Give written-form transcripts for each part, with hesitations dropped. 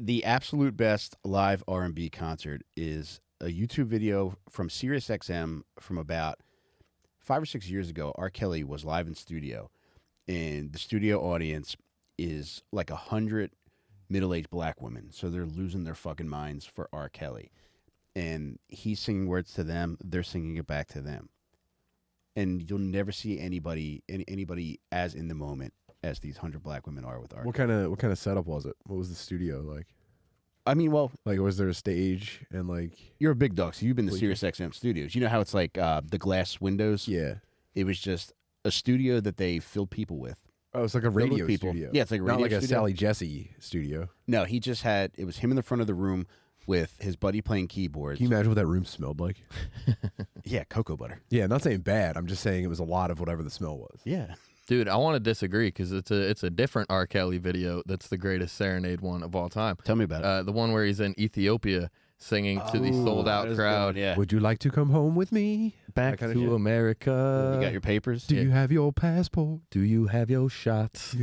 The absolute best live R&B concert is a YouTube video from SiriusXM from about 5 or 6 years ago. R. Kelly was live in studio, and the studio audience is like 100 middle-aged black women. So they're losing their fucking minds for R. Kelly. And he's singing words to them. They're singing it back to them. And you'll never see anybody as in the moment as these 100 black women are with R. What kind of setup was it? What was the studio like? I mean, well, like was there a stage and like? You're a big dog, so you've been to SiriusXM studios. You know how it's like the glass windows. Yeah, it was just a studio that they filled people with. Oh, it's like a radio studio. Yeah, it's like a radio not like studio. a Sally Jesse studio. No, he just had it was him in the front of the room with his buddy playing keyboards. Can you imagine what that room smelled like? Yeah, cocoa butter. Yeah, not saying bad. I'm just saying it was a lot of whatever the smell was. Yeah. Dude, I want to disagree because it's a different R. Kelly video that's the greatest serenade one of all time. Tell me about it. The one where he's in Ethiopia singing to the sold-out crowd. Yeah. Would you like to come home with me? Back to America. You got your papers? Do you have your passport? Do you have your shots?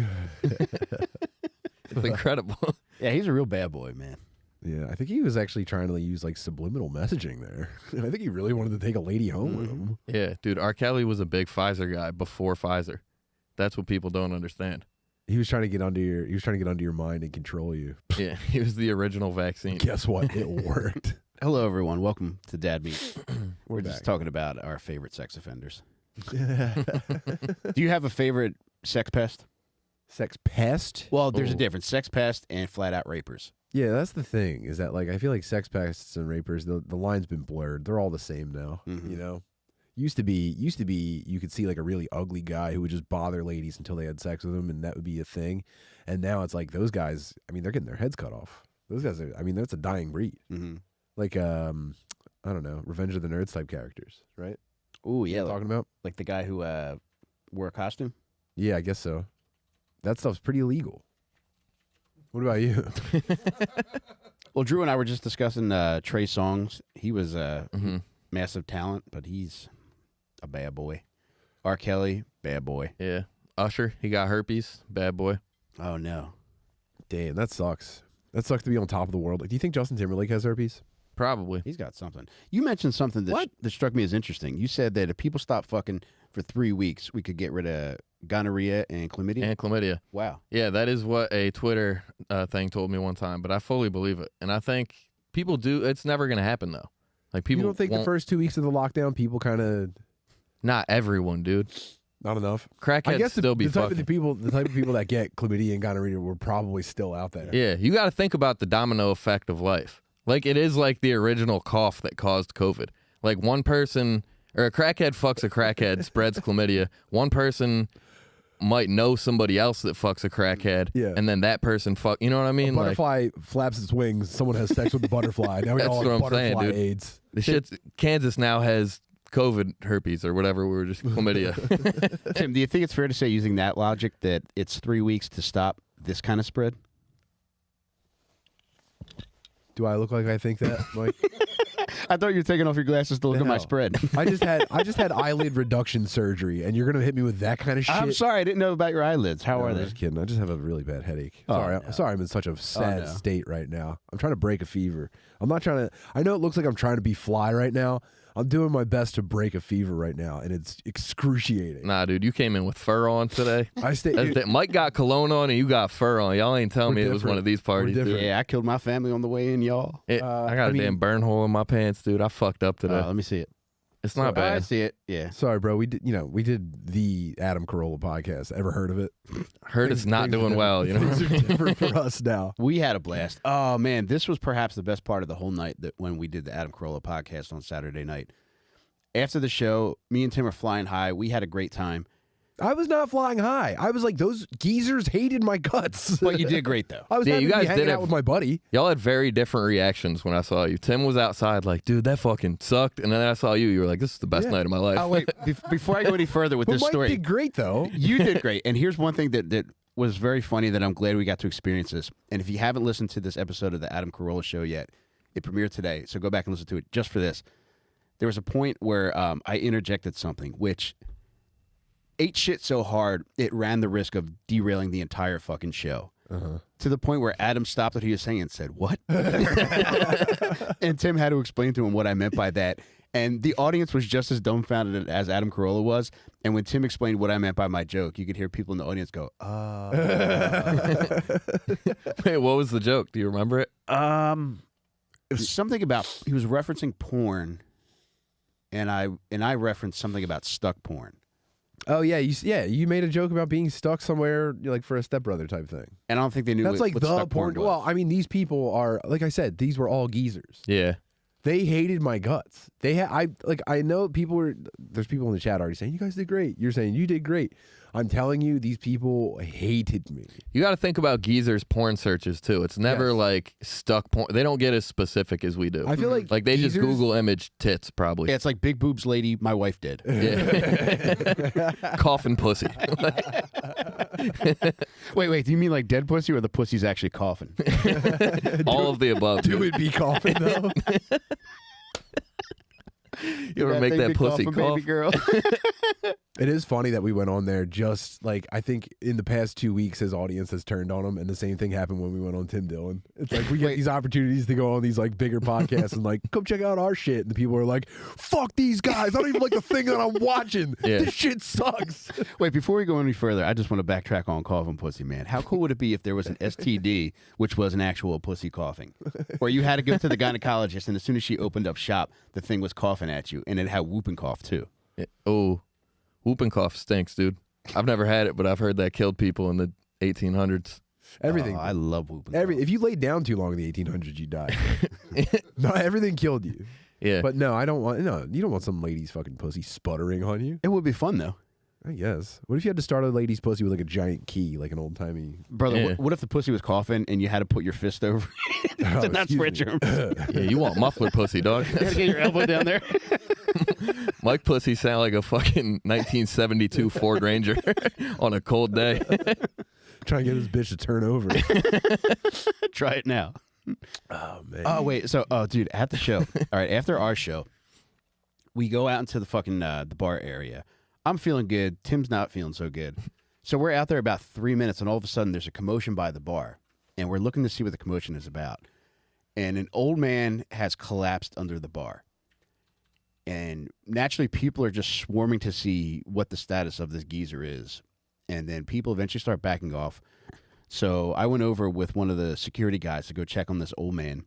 It's incredible. Yeah, he's a real bad boy, man. Yeah, I think he was actually trying to use like subliminal messaging there. I think he really wanted to take a lady home with him. Yeah, dude, R. Kelly was a big Pfizer guy before Pfizer. That's what people don't understand. He was trying to get under your mind and control you. Yeah, he was the original vaccine. Guess what? It worked. Hello, everyone. Welcome to Dad Meet. We're back. just talking about our favorite sex offenders. Do you have a favorite sex pest? Sex pest? Well, there's a difference. Sex pest and flat out rapers. Yeah, that's the thing. Is that like I feel like sex pests and rapers, the line's been blurred. They're all the same now. Mm-hmm. You know, used to be you could see like a really ugly guy who would just bother ladies until they had sex with them, and that would be a thing. And now it's like those guys. I mean, they're getting their heads cut off. Those guys are. I mean, that's a dying breed. Mm-hmm. Like I don't know, Revenge of the Nerds type characters, right? Ooh, yeah. Talking about like the guy who wore a costume. Yeah, I guess so. That stuff's pretty illegal. What about you? Well, Drew and I were just discussing Trey Songz. He was a massive talent, but he's a bad boy. R. Kelly, bad boy. Yeah. Usher, he got herpes, bad boy. Oh, no. Damn, that sucks. That sucks to be on top of the world. Like, do you think Justin Timberlake has herpes? Probably. He's got something. You mentioned something that struck me as interesting. You said that if people stop fucking for 3 weeks, we could get rid of gonorrhea and chlamydia. And chlamydia. Wow. Yeah, that is what a Twitter thing told me one time, but I fully believe it. And I think people do. It's never going to happen, though. Like people. You don't think the first 2 weeks of the lockdown, people kind of. Not everyone, dude. Not enough. Crackheads I guess still be the type fucking. the type of people that get chlamydia and gonorrhea were probably still out there. Yeah, you got to think about the domino effect of life. Like, it is like the original cough that caused COVID. Like, one person, or a crackhead fucks a crackhead, spreads chlamydia. One person might know somebody else that fucks a crackhead, and then that person you know what I mean? A butterfly flaps its wings, someone has sex with the butterfly. Now we That's all what have I'm saying, butterfly dude. AIDS. The shit's, Kansas now has COVID herpes or whatever. We were just chlamydia. Tim, do you think it's fair to say, using that logic, that it's 3 weeks to stop this kind of spread? Do I look like I think that, Mike? I thought you were taking off your glasses to look at my spread. I just had eyelid reduction surgery, and you're gonna hit me with that kind of shit. I'm sorry, I didn't know about your eyelids. How are I'm they? just kidding. I just have a really bad headache. Oh, Sorry, no. sorry. I'm in such a sad state right now. I'm trying to break a fever. I'm not trying to. I know it looks like I'm trying to be fly right now. I'm doing my best to break a fever right now, and it's excruciating. Nah, dude, you came in with fur on today. I Mike got cologne on and you got fur on. Y'all ain't telling me it was one of these parties, dude. Yeah, I killed my family on the way in, y'all. I got a damn burn hole in my pants, dude. I fucked up today. Let me see it. It's not bad. I see it. Yeah. Sorry, bro. We did the Adam Carolla podcast. Ever heard of it? Heard it's not doing well. You know, things are different for us now. We had a blast. Oh man, this was perhaps the best part of the whole night. That when we did the Adam Carolla podcast on Saturday night. After the show, me and Tim are flying high. We had a great time. I was not flying high. I was like, those geezers hated my guts. But you did great, though. I was you guys hanging out with my buddy. Y'all had very different reactions when I saw you. Tim was outside like, dude, that fucking sucked. And then I saw you. You were like, this is the best night of my life. Oh, wait. Before I go any further with this Mike story. did great, though. You did great. And here's one thing that was very funny that I'm glad we got to experience this. And if you haven't listened to this episode of the Adam Carolla Show yet, it premiered today. So go back and listen to it just for this. There was a point where I interjected something which ate shit so hard it ran the risk of derailing the entire fucking show. to the point where Adam stopped what he was saying and said, "What?" And Timm had to explain to him what I meant by that. And the audience was just as dumbfounded as Adam Carolla was. And when Timm explained what I meant by my joke, you could hear people in the audience go, Wait, what was the joke? Do you remember it? It was something about, he was referencing porn, and I referenced something about stuck porn. Oh yeah, you made a joke about being stuck somewhere like for a stepbrother type thing. And I don't think they knew That's like what the stuck porn was. Well, I mean, these people are, like I said, these were all geezers. Yeah. They hated my guts. I know there's people in the chat already saying, you guys did great. You're saying you did great. I'm telling you, these people hated me. You got to think about geezers' porn searches too. It's never like stuck porn. They don't get as specific as we do. I feel like they geezers, just Google image tits probably. Yeah, it's like big boobs lady, my wife did. Yeah. Coffin pussy. Wait, do you mean like dead pussy or the pussy's actually coughing? All of the above. Do it be coughing though? You ever make that pussy cough? Baby girl. It is funny that we went on there just like, I think in the past 2 weeks his audience has turned on him, and the same thing happened when we went on Tim Dillon. It's like we get these opportunities to go on these like bigger podcasts and like, come check out our shit, and the people are like, fuck these guys, I don't even like the thing that I'm watching. Yeah. This shit sucks. Wait, before we go any further, I just want to backtrack on coughing pussy, man. How cool would it be if there was an STD, which was an actual pussy coughing, where you had to go to the gynecologist, and as soon as she opened up shop, the thing was coughing at you, and it had whooping cough too. Oh, whooping cough stinks, dude. I've never had it, but I've heard that killed people in the 1800s. Everything. I love whooping cough. If you laid down too long in the 1800s, you died. No, everything killed you. Yeah. But no, you don't want some lady's fucking pussy sputtering on you. It would be fun though. I guess. What if you had to start a lady's pussy with like a giant key, like an old timey? Brother, Yeah. what if the pussy was coughing and you had to put your fist over it to not spread germs? Yeah, you want muffler pussy, dog. You gotta get your elbow down there. Mike pussy sound like a fucking 1972 Ford Ranger on a cold day. Trying to get this bitch to turn over. Try it now. Oh man. Oh wait, so dude, at the show. All right, after our show, we go out into the fucking the bar area. I'm feeling good. Tim's not feeling so good. So we're out there about 3 minutes, and all of a sudden there's a commotion by the bar, and we're looking to see what the commotion is about. And an old man has collapsed under the bar. And naturally, people are just swarming to see what the status of this geezer is. And then people eventually start backing off. So I went over with one of the security guys to go check on this old man.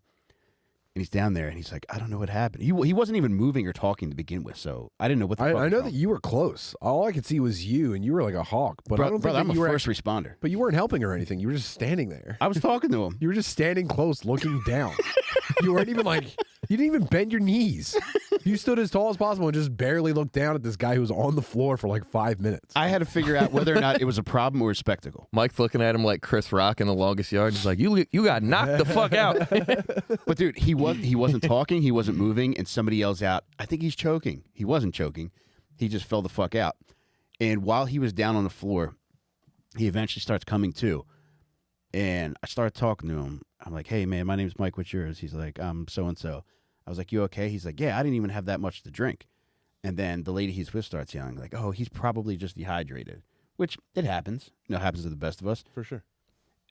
And he's down there, and he's like, I don't know what happened. He wasn't even moving or talking to begin with, so I didn't know what the fuck I was know wrong. that you were close. All I could see was you, and you were like a hawk. But I don't think Brother, that I'm you a were first responder. But you weren't helping or anything. You were just standing there. I was talking to him. You were just standing close, looking down. You weren't even like, you didn't even bend your knees. You stood as tall as possible and just barely looked down at this guy who was on the floor for like 5 minutes. I had to figure out whether or not it was a problem or a spectacle. Mike's looking at him like Chris Rock in The Longest Yard. He's like, you got knocked the fuck out. But dude, he wasn't talking, he wasn't moving, and somebody yells out, I think he's choking. He wasn't choking. He just fell the fuck out. And while he was down on the floor, he eventually starts coming to. And I started talking to him. I'm like, hey man, my name's Mike, what's yours? He's like, I'm so-and-so. I was like, you okay? He's like, yeah, I didn't even have that much to drink. And then the lady he's with starts yelling, like, oh, he's probably just dehydrated, which it happens. You know, happens to the best of us. For sure.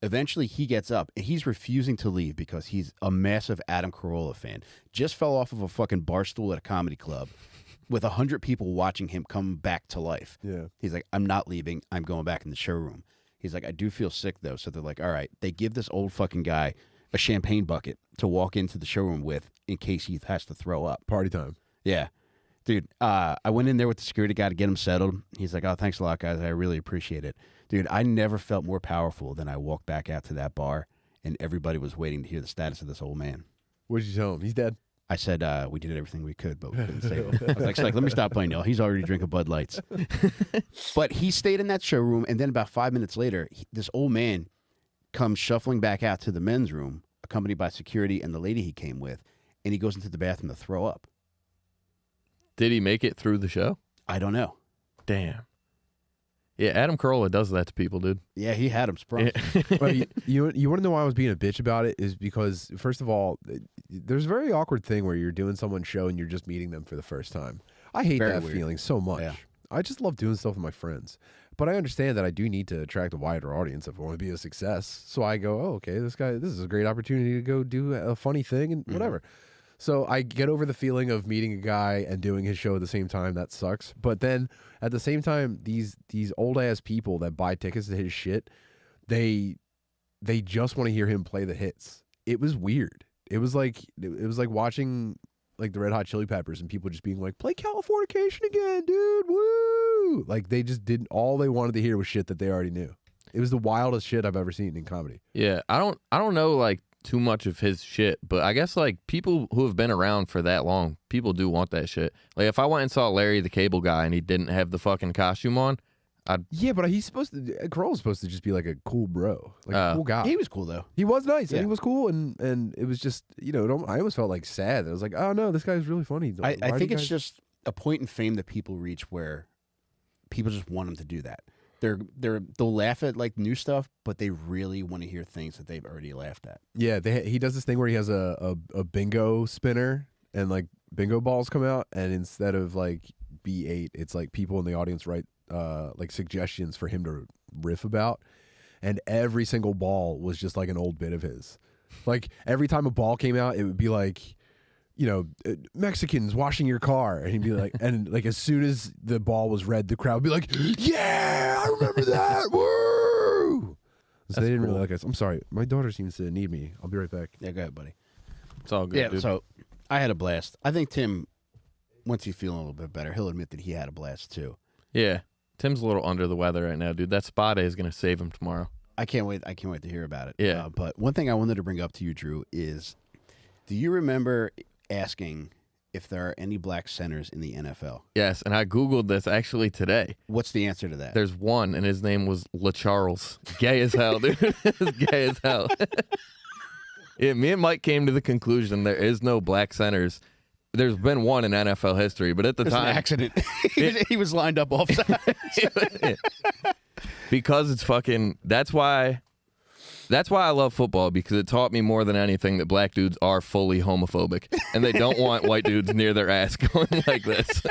Eventually, he gets up, and he's refusing to leave because he's a massive Adam Carolla fan. Just fell off of a fucking bar stool at a comedy club with 100 people watching him come back to life. Yeah. He's like, I'm not leaving. I'm going back in the showroom. He's like, I do feel sick, though. So they're like, all right. They give this old fucking guy a champagne bucket to walk into the showroom with in case he has to throw up. Party time. Yeah. Dude, I went in there with the security guy to get him settled. He's like, oh, thanks a lot, guys. I really appreciate it. Dude, I never felt more powerful than I walked back out to that bar, and everybody was waiting to hear the status of this old man. What did you tell him? He's dead. I said, we did everything we could, but we couldn't save him. I was like, let me stop playing, y'all. He's already drinking Bud Lights. But he stayed in that showroom, and then about 5 minutes later, this old man comes shuffling back out to the men's room, accompanied by security and the lady he came with, and he goes into the bathroom to throw up. Did he make it through the show? I don't know. Damn. Yeah, Adam Carolla does that to people, dude. Yeah, he had him sprung. Well, you want to know why I was being a bitch about it is because, first of all, there's a very awkward thing where you're doing someone's show and you're just meeting them for the first time. I hate Very that weird. feeling so much. Yeah. I just love doing stuff with my friends. But I understand that I do need to attract a wider audience if I want to be a success. So I go, oh, okay, this is a great opportunity to go do a funny thing and whatever. So I get over the feeling of meeting a guy and doing his show at the same time. That sucks. But then at the same time, these old ass people that buy tickets to his shit, they just want to hear him play the hits. It was weird. It was like watching like the Red Hot Chili Peppers and people just being like, play Californication again, dude. Woo! Like they just didn't. All they wanted to hear was shit that they already knew. It was the wildest shit I've ever seen in comedy. Yeah, I don't know like too much of his shit, but I guess like people who have been around for that long, people do want that shit. Like if I went and saw Larry the Cable Guy and he didn't have the fucking costume on, yeah, but he's supposed to. Grohl's supposed to just be like a cool bro, like a cool guy. He was cool though. He was nice, Yeah. and he was cool, and it was just I almost felt like sad. I was like, oh no, this guy's really funny. I think it's just a point in fame that people reach where people just want them to do that. They'll laugh at like new stuff, but they really want to hear things that they've already laughed at. Yeah, he does this thing where he has a bingo spinner and like bingo balls come out, and instead of like B8, it's like people in the audience write like suggestions for him to riff about, and every single ball was just like an old bit of his. Like every time a ball came out, it would be like, Mexicans washing your car, and he'd be like, and like as soon as the ball was read, the crowd would be like, yeah, I remember that. Woo! So they didn't really like us. I'm sorry, my daughter seems to need me. I'll be right back. Yeah, go ahead, buddy. it's all good. Yeah, dude. so I had a blast. I think Tim, once he's feeling a little bit better, he'll admit that he had a blast too. Yeah, Tim's a little under the weather right now, dude. That spa day is gonna save him tomorrow. I can't wait to hear about it. Yeah. But one thing I wanted to bring up to you, Drew, is do you remember asking if there are any black centers in the NFL? Yes, and I Googled this actually today. What's the answer to that? There's one, and his name was LaCharles. Gay as hell, dude. Gay as hell. Yeah, me and Mike came to the conclusion there is no black centers. There's been one in NFL history, but at the It was time, an accident. He was lined up offside. because it's fucking. That's why I love football, because it taught me more than anything that black dudes are fully homophobic, and they don't want white dudes near their ass going like this.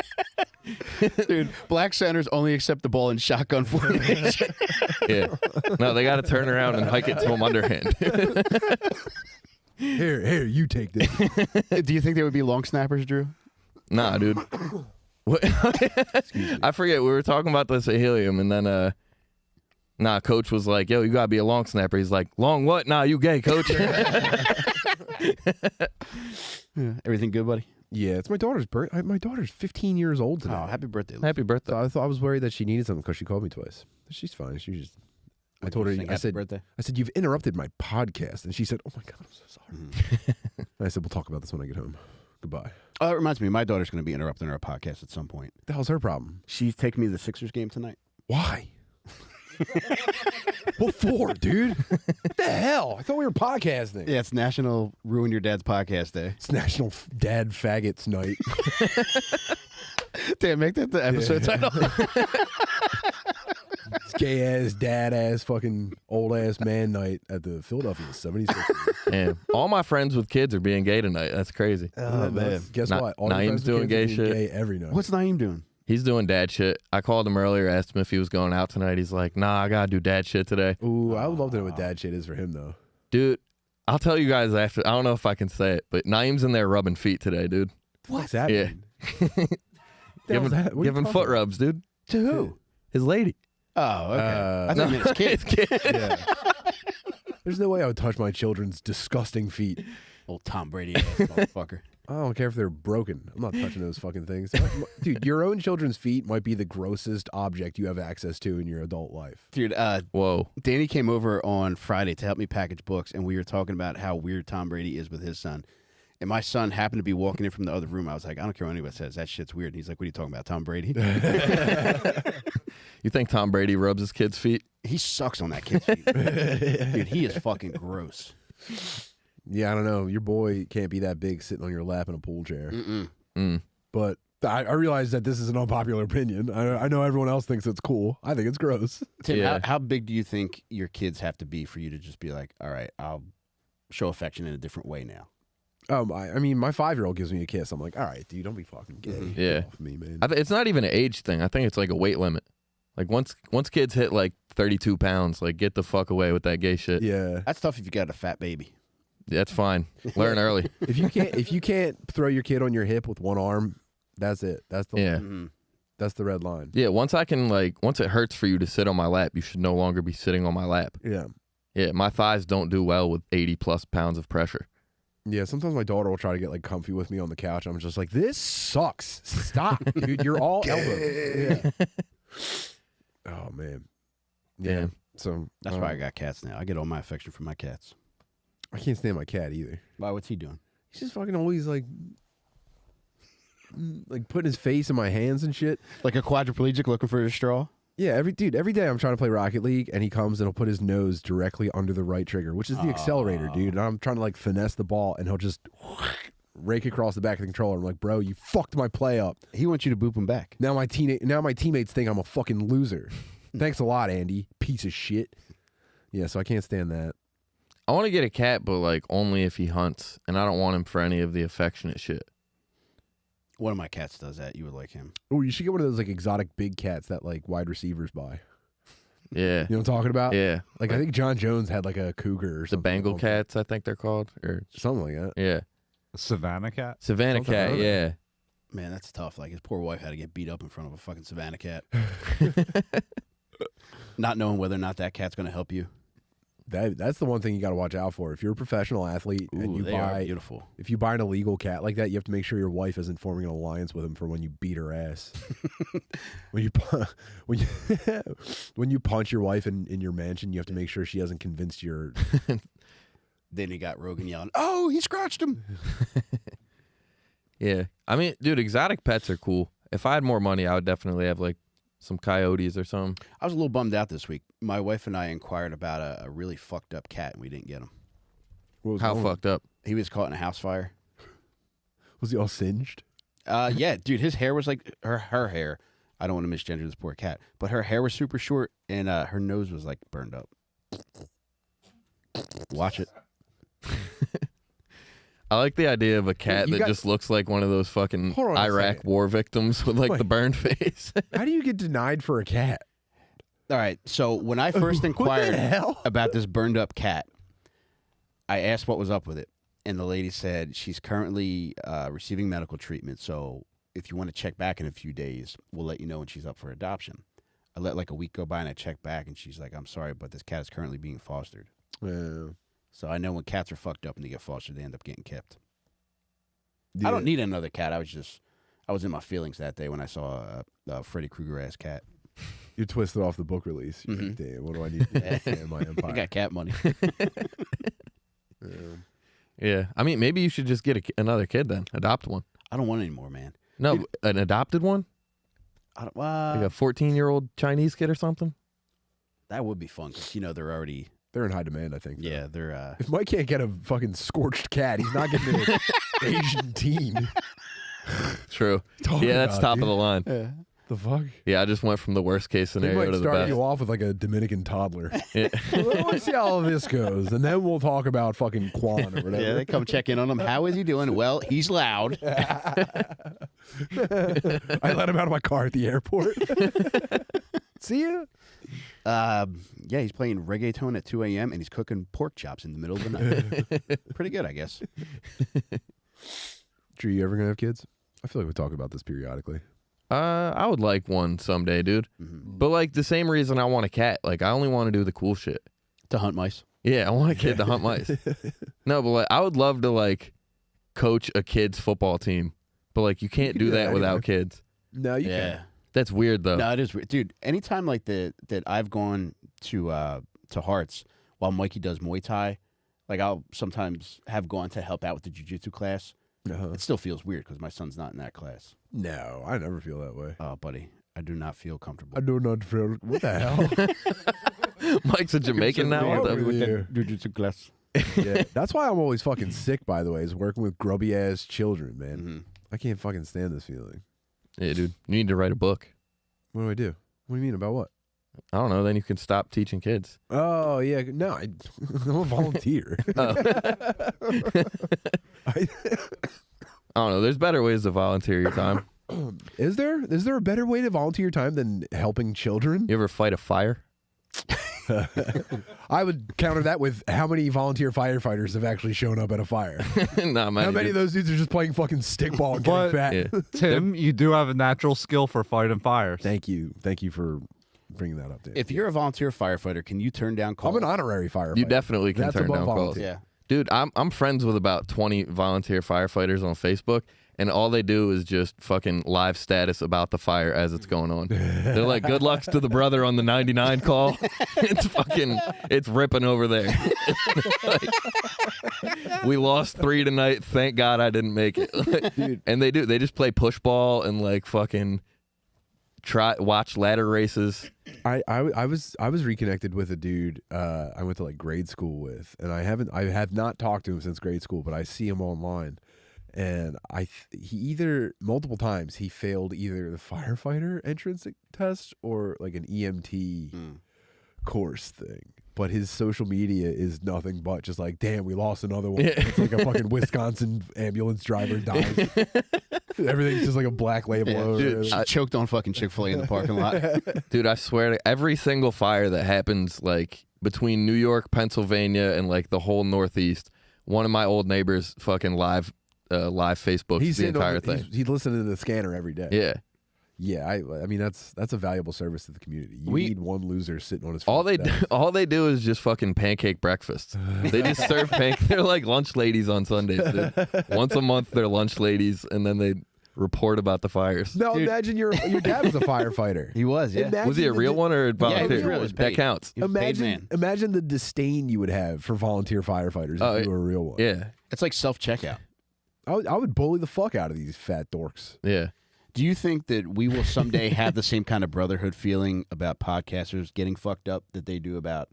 Dude, black centers only accept the ball in shotgun formation. Yeah, no, they got to turn around and hike it to them underhand. Here, you take this. Do you think they would be long snappers, Drew? Nah, dude. What? I forget. We were talking about this at Helium, and then Coach was like, yo, you gotta be a long snapper. He's like, long what? Nah, you gay, Coach. Everything good, buddy? Yeah, it's my daughter's birthday. My daughter's 15 years old today. Oh, happy birthday. Happy birthday. So I was worried that she needed something because she called me twice. She's fine. She just. I told her. I said, birthday. you've interrupted my podcast, and she said, "Oh my god, I'm so sorry." And I said, "We'll talk about this when I get home. Goodbye." Oh, that reminds me. My daughter's going to be interrupting our podcast at some point. The hell's her problem? She's taking me to the Sixers game tonight. Why? What for, dude? What the hell? I thought we were podcasting. Yeah, it's National Ruin Your Dad's Podcast Day. It's National Dad Faggots Night. Damn, make that the episode title. It's gay ass, dad ass, fucking old ass man night at the Philadelphia 76ers. Man, all my friends with kids are being gay tonight. That's crazy. man. Guess what? All Naeem's your friends with doing kids gay are shit. being gay every night. What's Naeem doing? He's doing dad shit. I called him earlier, asked him if he was going out tonight. He's like, nah, I gotta do dad shit today. Ooh, I would love to know what dad shit is for him, though. Dude, I'll tell you guys after. I don't know if I can say it, but Naeem's in there rubbing feet today, dude. What's that Yeah. mean? Give him foot rubs, dude. To who? His lady. Oh, okay. I thought you meant his kid. Yeah. There's no way I would touch my children's disgusting feet. Old Tom Brady ass motherfucker. I don't care if they're broken. I'm not touching those fucking things. Dude, your own children's feet might be the grossest object you have access to in your adult life. Dude, Whoa. Danny came over on Friday to help me package books, and we were talking about how weird Tom Brady is with his son. And my son happened to be walking in from the other room. I was like, I don't care what anybody says. That shit's weird. And he's like, what are you talking about, Tom Brady? You think Tom Brady rubs his kid's feet? He sucks on that kid's feet. Dude, he is fucking gross. Yeah, I don't know. Your boy can't be that big sitting on your lap in a pool chair. Mm. But I realize that this is an unpopular opinion. I know everyone else thinks it's cool. I think it's gross. Tim, Yeah. how big do you think your kids have to be for you to just be like, all right, I'll show affection in a different way now? I mean, my 5-year-old gives me a kiss. I'm like, all right, dude, don't be fucking gay. Yeah. Get off me, man. It's not even an age thing. I think it's like a weight limit. Like once kids hit like 32 pounds, like get the fuck away with that gay shit. Yeah. That's tough if you got a fat baby. That's fine. Learn early. If you can't throw your kid on your hip with one arm, that's it. That's the Yeah. That's the red line. Yeah, once it hurts for you to sit on my lap, you should no longer be sitting on my lap. Yeah. Yeah, my thighs don't do well with 80 plus pounds of pressure. Yeah, sometimes my daughter will try to get like comfy with me on the couch. I'm just like, this sucks. Stop, dude. You're all elbows. Yeah. Oh man. Yeah. So That's why I got cats now. I get all my affection from my cats. I can't stand my cat either. Why? What's he doing? He's just fucking always like putting his face in my hands and shit. Like a quadriplegic looking for a straw? Yeah, every day I'm trying to play Rocket League and he comes and he'll put his nose directly under the right trigger, which is the accelerator, dude. And I'm trying to like finesse the ball and he'll just rake across the back of the controller. I'm like, bro, you fucked my play up. He wants you to boop him back. Now my teammates think I'm a fucking loser. Thanks a lot, Andy. Piece of shit. Yeah, so I can't stand that. I want to get a cat, but like only if he hunts, and I don't want him for any of the affectionate shit. One of my cats does that. You would like him. Oh, you should get one of those like exotic big cats that like wide receivers buy. Yeah. You know what I'm talking about? Yeah. Like I think John Jones had like a cougar or The something. Bengal cats, I think they're called. Or Something like that. yeah. A Savannah cat? Savannah Something cat, like that. yeah. Man, that's tough. Like his poor wife had to get beat up in front of a fucking Savannah cat. Not knowing whether or not that cat's going to help you. That's the one thing you got to watch out for. If you're a professional athlete and you they are buy beautiful. if you buy an illegal cat like that, you have to make sure your wife isn't forming an alliance with him for when you beat her ass. when you punch your wife in your mansion, you have to make sure she hasn't convinced your. Then he got Rogan yelling, "Oh, he scratched him!" Yeah. I mean, dude, exotic pets are cool. If I had more money, I would definitely have like some coyotes or something. I was a little bummed out this week. My wife and I inquired about a really fucked up cat, and we didn't get him. What was How wrong? fucked up? He was caught in a house fire. Was he all singed? Yeah, dude, his hair was like her hair. I don't want to misgender this poor cat, but her hair was super short, and her nose was like burned up. Watch it. I like the idea of a cat you that got- just looks like one of those fucking Hold on a Iraq second. war victims with like Wait. the burned face. How do you get denied for a cat? All right, so when I first What the inquired hell? about this burned up cat, I asked what was up with it, and the lady said she's currently receiving medical treatment. So if you want to check back in a few days, we'll let you know when she's up for adoption. I let like a week go by, and I checked back, and she's like, "I'm sorry, but this cat is currently being fostered." Yeah. So I know when cats are fucked up and they get fostered, they end up getting kept. Yeah. I don't need another cat. I was in my feelings that day when I saw a Freddy Krueger ass cat. You twisted off the book release. You're like, damn, what do I need to expand my I empire? got cat money. Yeah. Yeah. I mean, maybe you should just get another kid then. Adopt one. I don't want any more, man. No, an adopted one? I don't, Like a 14-year-old Chinese kid or something? that would be fun because they're already They're in high demand, I think. though. yeah they're If Mike can't get a fucking scorched cat, he's not getting an Asian teen. True. Talking Yeah, that's about, top of the line. The fuck? Yeah, I just went from the worst case They scenario might to the start best. you off with like a Dominican toddler. Yeah. Let's see how all this goes, and then we'll talk about fucking Quan or whatever. yeah they come check in on him. How is he doing? Well, he's loud. I let him out of my car at the airport. See ya. Yeah, he's playing reggaeton at 2 a.m. and he's cooking pork chops in the middle of the night. Pretty good, I guess. Drew, you ever gonna have kids? I feel like we talk about this periodically. I would like one someday, dude. Mm-hmm. But like the same reason I want a cat. Like I only want to do the cool shit. To hunt mice. Yeah, I want a kid to hunt mice. No, but like I would love to like coach a kid's football team. But like you can't can do do that that without anyway. kids. No, you Yeah. can't. That's weird though. No, it is weird. Dude, anytime like that I've gone to Hearts while Mikey does Muay Thai, like I'll sometimes have gone to help out with the jiu-jitsu class. It still feels weird because my son's not in that class. No, I never feel that way. Oh, buddy, I do not feel comfortable. I do not feel. What the hell? Mike's a Jamaican now. wrong What the- with you? jiu-jitsu class. Yeah, that's why I'm always fucking sick. By the way, is working with grubby ass children, man. Mm-hmm. I can't fucking stand this feeling. Yeah, dude. You need to write a book. What do I do? What do you mean about what? I don't know. Then you can stop teaching kids. Oh yeah, no, I'm a volunteer. Oh. I, I don't know. There's better ways to volunteer your time. Is there a better way to volunteer your time than helping children? You ever fight a fire? I would counter that with how many volunteer firefighters have actually shown up at a fire. Not many. How many of those dudes are just playing fucking stickball and getting fat? Yeah. Tim, you do have a natural skill for fighting fires. Thank you for bringing that up, Dan. If you're a volunteer firefighter, can you turn down calls? I'm an honorary firefighter. You definitely can That's turn above down calls. volunteer. Yeah. Dude, I'm friends with about 20 volunteer firefighters on Facebook, and all they do is just fucking live status about the fire as it's going on. They're like, good lucks to the brother on the 99 call. It's ripping over there. Like, we lost 3 tonight. Thank God I didn't make it. Dude. And they just play push ball and like fucking watch ladder races. I was reconnected with a dude I went to like grade school with, and I have not talked to him since grade school, but I see him online, and he either multiple times he failed either the firefighter entrance test or like an EMT course thing. But his social media is nothing but just like, damn, we lost another one. It's like a fucking Wisconsin ambulance driver died. Everything's just like a black label. Yeah, over dude, it. she choked on fucking Chick-fil-A in the parking lot. Dude, I swear to every single fire that happens like between New York, Pennsylvania, and like the whole Northeast, one of my old neighbors fucking live Facebooks the sitting entire on thing. He's listening to the scanner every day. Yeah. Yeah, I mean that's a valuable service to the community. You need one loser sitting on his All front they steps. all they do is just fucking pancake breakfasts. They just serve They're like lunch ladies on Sundays, dude. Once a month they're lunch ladies, and then they report about the fires. Now Dude. imagine your dad was a firefighter. He was, yeah. Imagine Was he a the real one or a Yeah, he was volunteer? real. He was That paid. counts. He was a paid man. Imagine the disdain you would have for volunteer firefighters if you were a real one. Yeah. It's like self-checkout. I would bully the fuck out of these fat dorks. Yeah. Do you think that we will someday have the same kind of brotherhood feeling about podcasters getting fucked up that they do about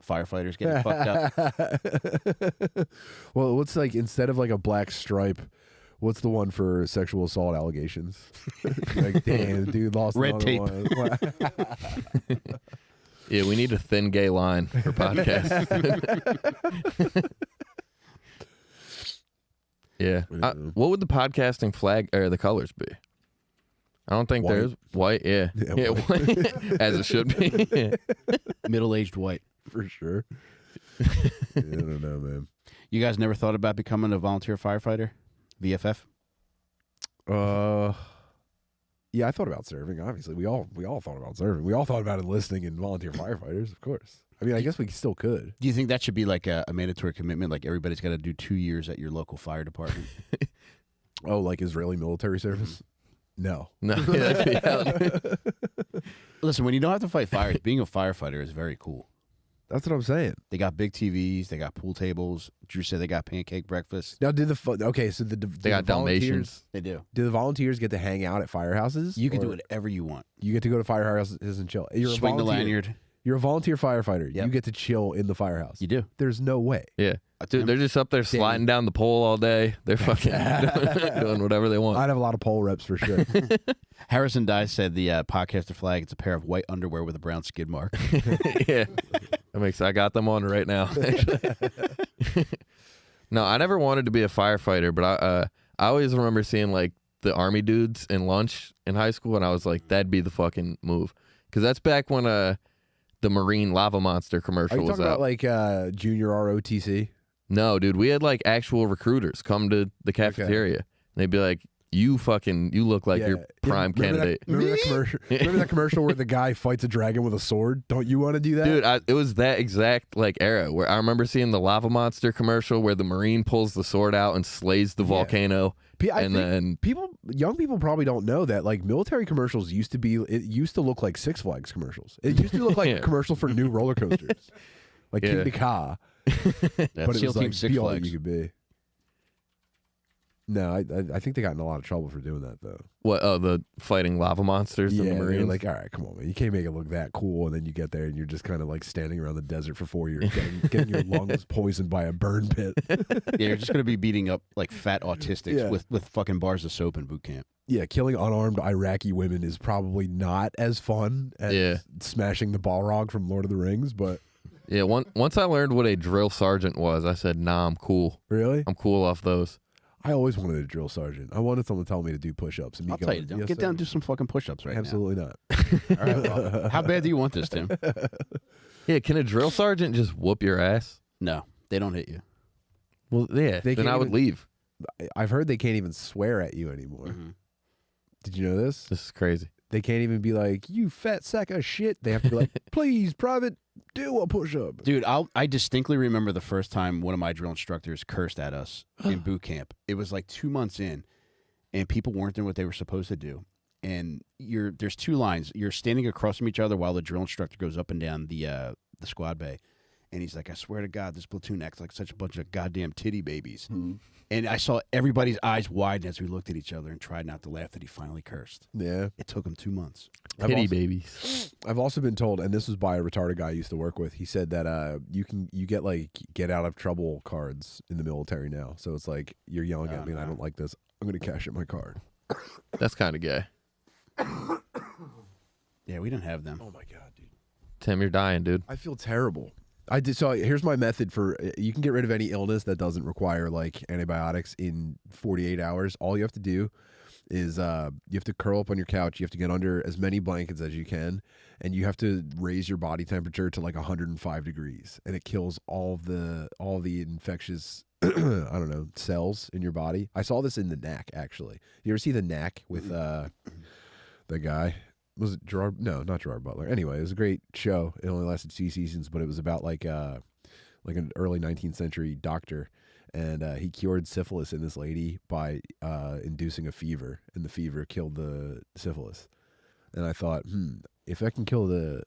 firefighters getting fucked up? Well, what's like instead of like a black stripe, what's the one for sexual assault allegations? Like, damn, dude, lost Red another tape. one. Yeah, we need a thin gay line for podcasts. Yeah. What would the podcasting flag or the colors be? I don't think White. there's white. Yeah. Yeah, White. As it should be. Middle-aged white. For sure. Yeah, I don't know, man. You guys never thought about becoming a volunteer firefighter? VFF? Yeah, I thought about serving. Obviously, we all thought about serving. We all thought about enlisting in volunteer firefighters, of course. I mean, I guess we still could. Do you think that should be like a mandatory commitment? Like everybody's got to do 2 years at your local fire department? Oh, like Israeli military service? No. No. Yeah, that'd be hell. Listen, when you don't have to fight fires, being a firefighter is very cool. That's what I'm saying. They got big TVs. They got pool tables. Drew said they got pancake breakfast. Now, okay, so They got Dalmatians. They do. Do the volunteers get to hang out at firehouses? You can do Or whatever you want. You get to go to firehouses and chill. You're Swing a the volunteer. lanyard. You're a volunteer firefighter. Yep. You get to chill in the firehouse. You do. There's no way. Yeah. Dude, they're just up there sliding down the pole all day. They're fucking doing whatever they want. I'd have a lot of pole reps for sure. Harrison Dye said the podcaster flag, it's a pair of white underwear with a brown skid mark. Yeah. I got them on right now. Actually. No, I never wanted to be a firefighter, but I always remember seeing like the army dudes in lunch in high school, and I was like, that'd be the fucking move. Because that's back when the Marine Lava Monster Are commercial you was talking out. about like junior ROTC? No, dude, we had like actual recruiters come to the cafeteria. And they'd be like, you look like your prime candidate. Remember that commercial? Remember that commercial where the guy fights a dragon with a sword? Don't you want to do that? Dude, it was that exact like era where I remember seeing the Lava Monster commercial where the Marine pulls the sword out and slays the volcano. I And think then young people probably don't know that like military commercials used to look like Six Flags commercials. It used to look like Yeah. a commercial for new roller coasters, like Yeah. King Ka. That's But it SEAL was Team like Six be all Flags. you could be. No, I think they got in a lot of trouble for doing that though. what? Oh, the fighting lava monsters in the they were Marines. like, all right, come on, man, you can't make it look that cool, and then you get there and you're just kind of like standing around the desert for 4 years, getting your lungs poisoned by a burn pit. Yeah, you're just going to be beating up like fat autistics Yeah. with fucking bars of soap in boot camp. Yeah, killing unarmed Iraqi women is probably not as fun as smashing the Balrog from Lord of the Rings, but Yeah, once I learned what a drill sergeant was, I said, nah, I'm cool. really, I'm cool off those. I always wanted a drill sergeant. I wanted someone to tell me to do push-ups. And me I'll tell going, you, don't "Yes, get sir." down and do some fucking push-ups right Absolutely not. now. All right, well, how bad do you want this, Tim? Yeah, can a drill sergeant just whoop your ass? No, they don't hit you. Well, yeah, They then can't I would even- leave. I've heard they can't even swear at you anymore. Mm-hmm. Did you know this? This is crazy. They can't even be like, "You fat sack of shit." They have to be like, "Please, private, do a push-up." Dude, I distinctly remember the first time one of my drill instructors cursed at us in boot camp. It was like 2 months in, and people weren't doing what they were supposed to do. And there's two lines. You're standing across from each other while the drill instructor goes up and down the squad bay. And he's like, "I swear to God, this platoon acts like such a bunch of goddamn titty babies." And I saw everybody's eyes widen as we looked at each other and tried not to laugh that he finally cursed. Yeah. It took him 2 months. Pity babies. I've also been told, and this was by a retarded guy I used to work with. He said that you get like get out of trouble cards in the military now. So it's like you're yelling at me and I don't like this. I'm gonna cash in my card. That's kind of gay. Yeah, we didn't have them. Oh my god, dude! Tim, you're dying, dude. I feel terrible. I did. So here's my method for you can get rid of any illness that doesn't require like antibiotics in 48 hours. All you have to do is you have to curl up on your couch. You have to get under as many blankets as you can, and you have to raise your body temperature to like 105 degrees, and it kills all the infectious I don't know cells in your body. I saw this in The Knack actually. You ever see The Knack with the guy? Was it Gerard? No, not Gerard Butler. Anyway, it was a great show. It only lasted 2 seasons, but it was about like an early 19th century doctor, and he cured syphilis in this lady by inducing a fever, and the fever killed the syphilis. And I thought, if I can kill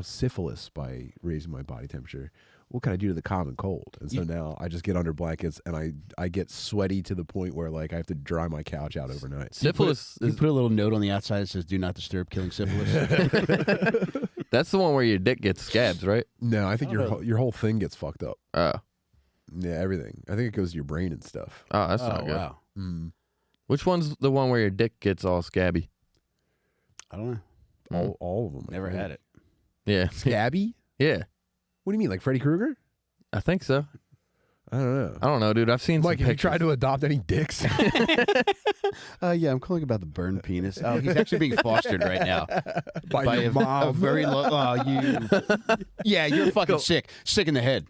syphilis by raising my body temperature, what can I do to the common cold? And so now I just get under blankets, and I get sweaty to the point where like I have to dry my couch out overnight. Syphilis You put a little note on the outside that says, "Do not disturb killing syphilis." That's the one where your dick gets scabs, right? No, I think your whole thing gets fucked up. Oh. Yeah, everything. I think it goes to your brain and stuff. Oh, that's Oh, not good. wow. Which one's the one where your dick gets all scabby? I don't know. All of them. Never had it. Yeah. Scabby? Yeah. What do you mean, like Freddy Krueger? I think so. I don't know. I don't know, dude. I've seen Mike, some have you pictures. tried to adopt any dicks? Yeah, I'm calling about the burned penis. Oh, he's actually being fostered right now By your a mom. very low. Oh, you. Yeah, you're fucking sick. Sick in the head.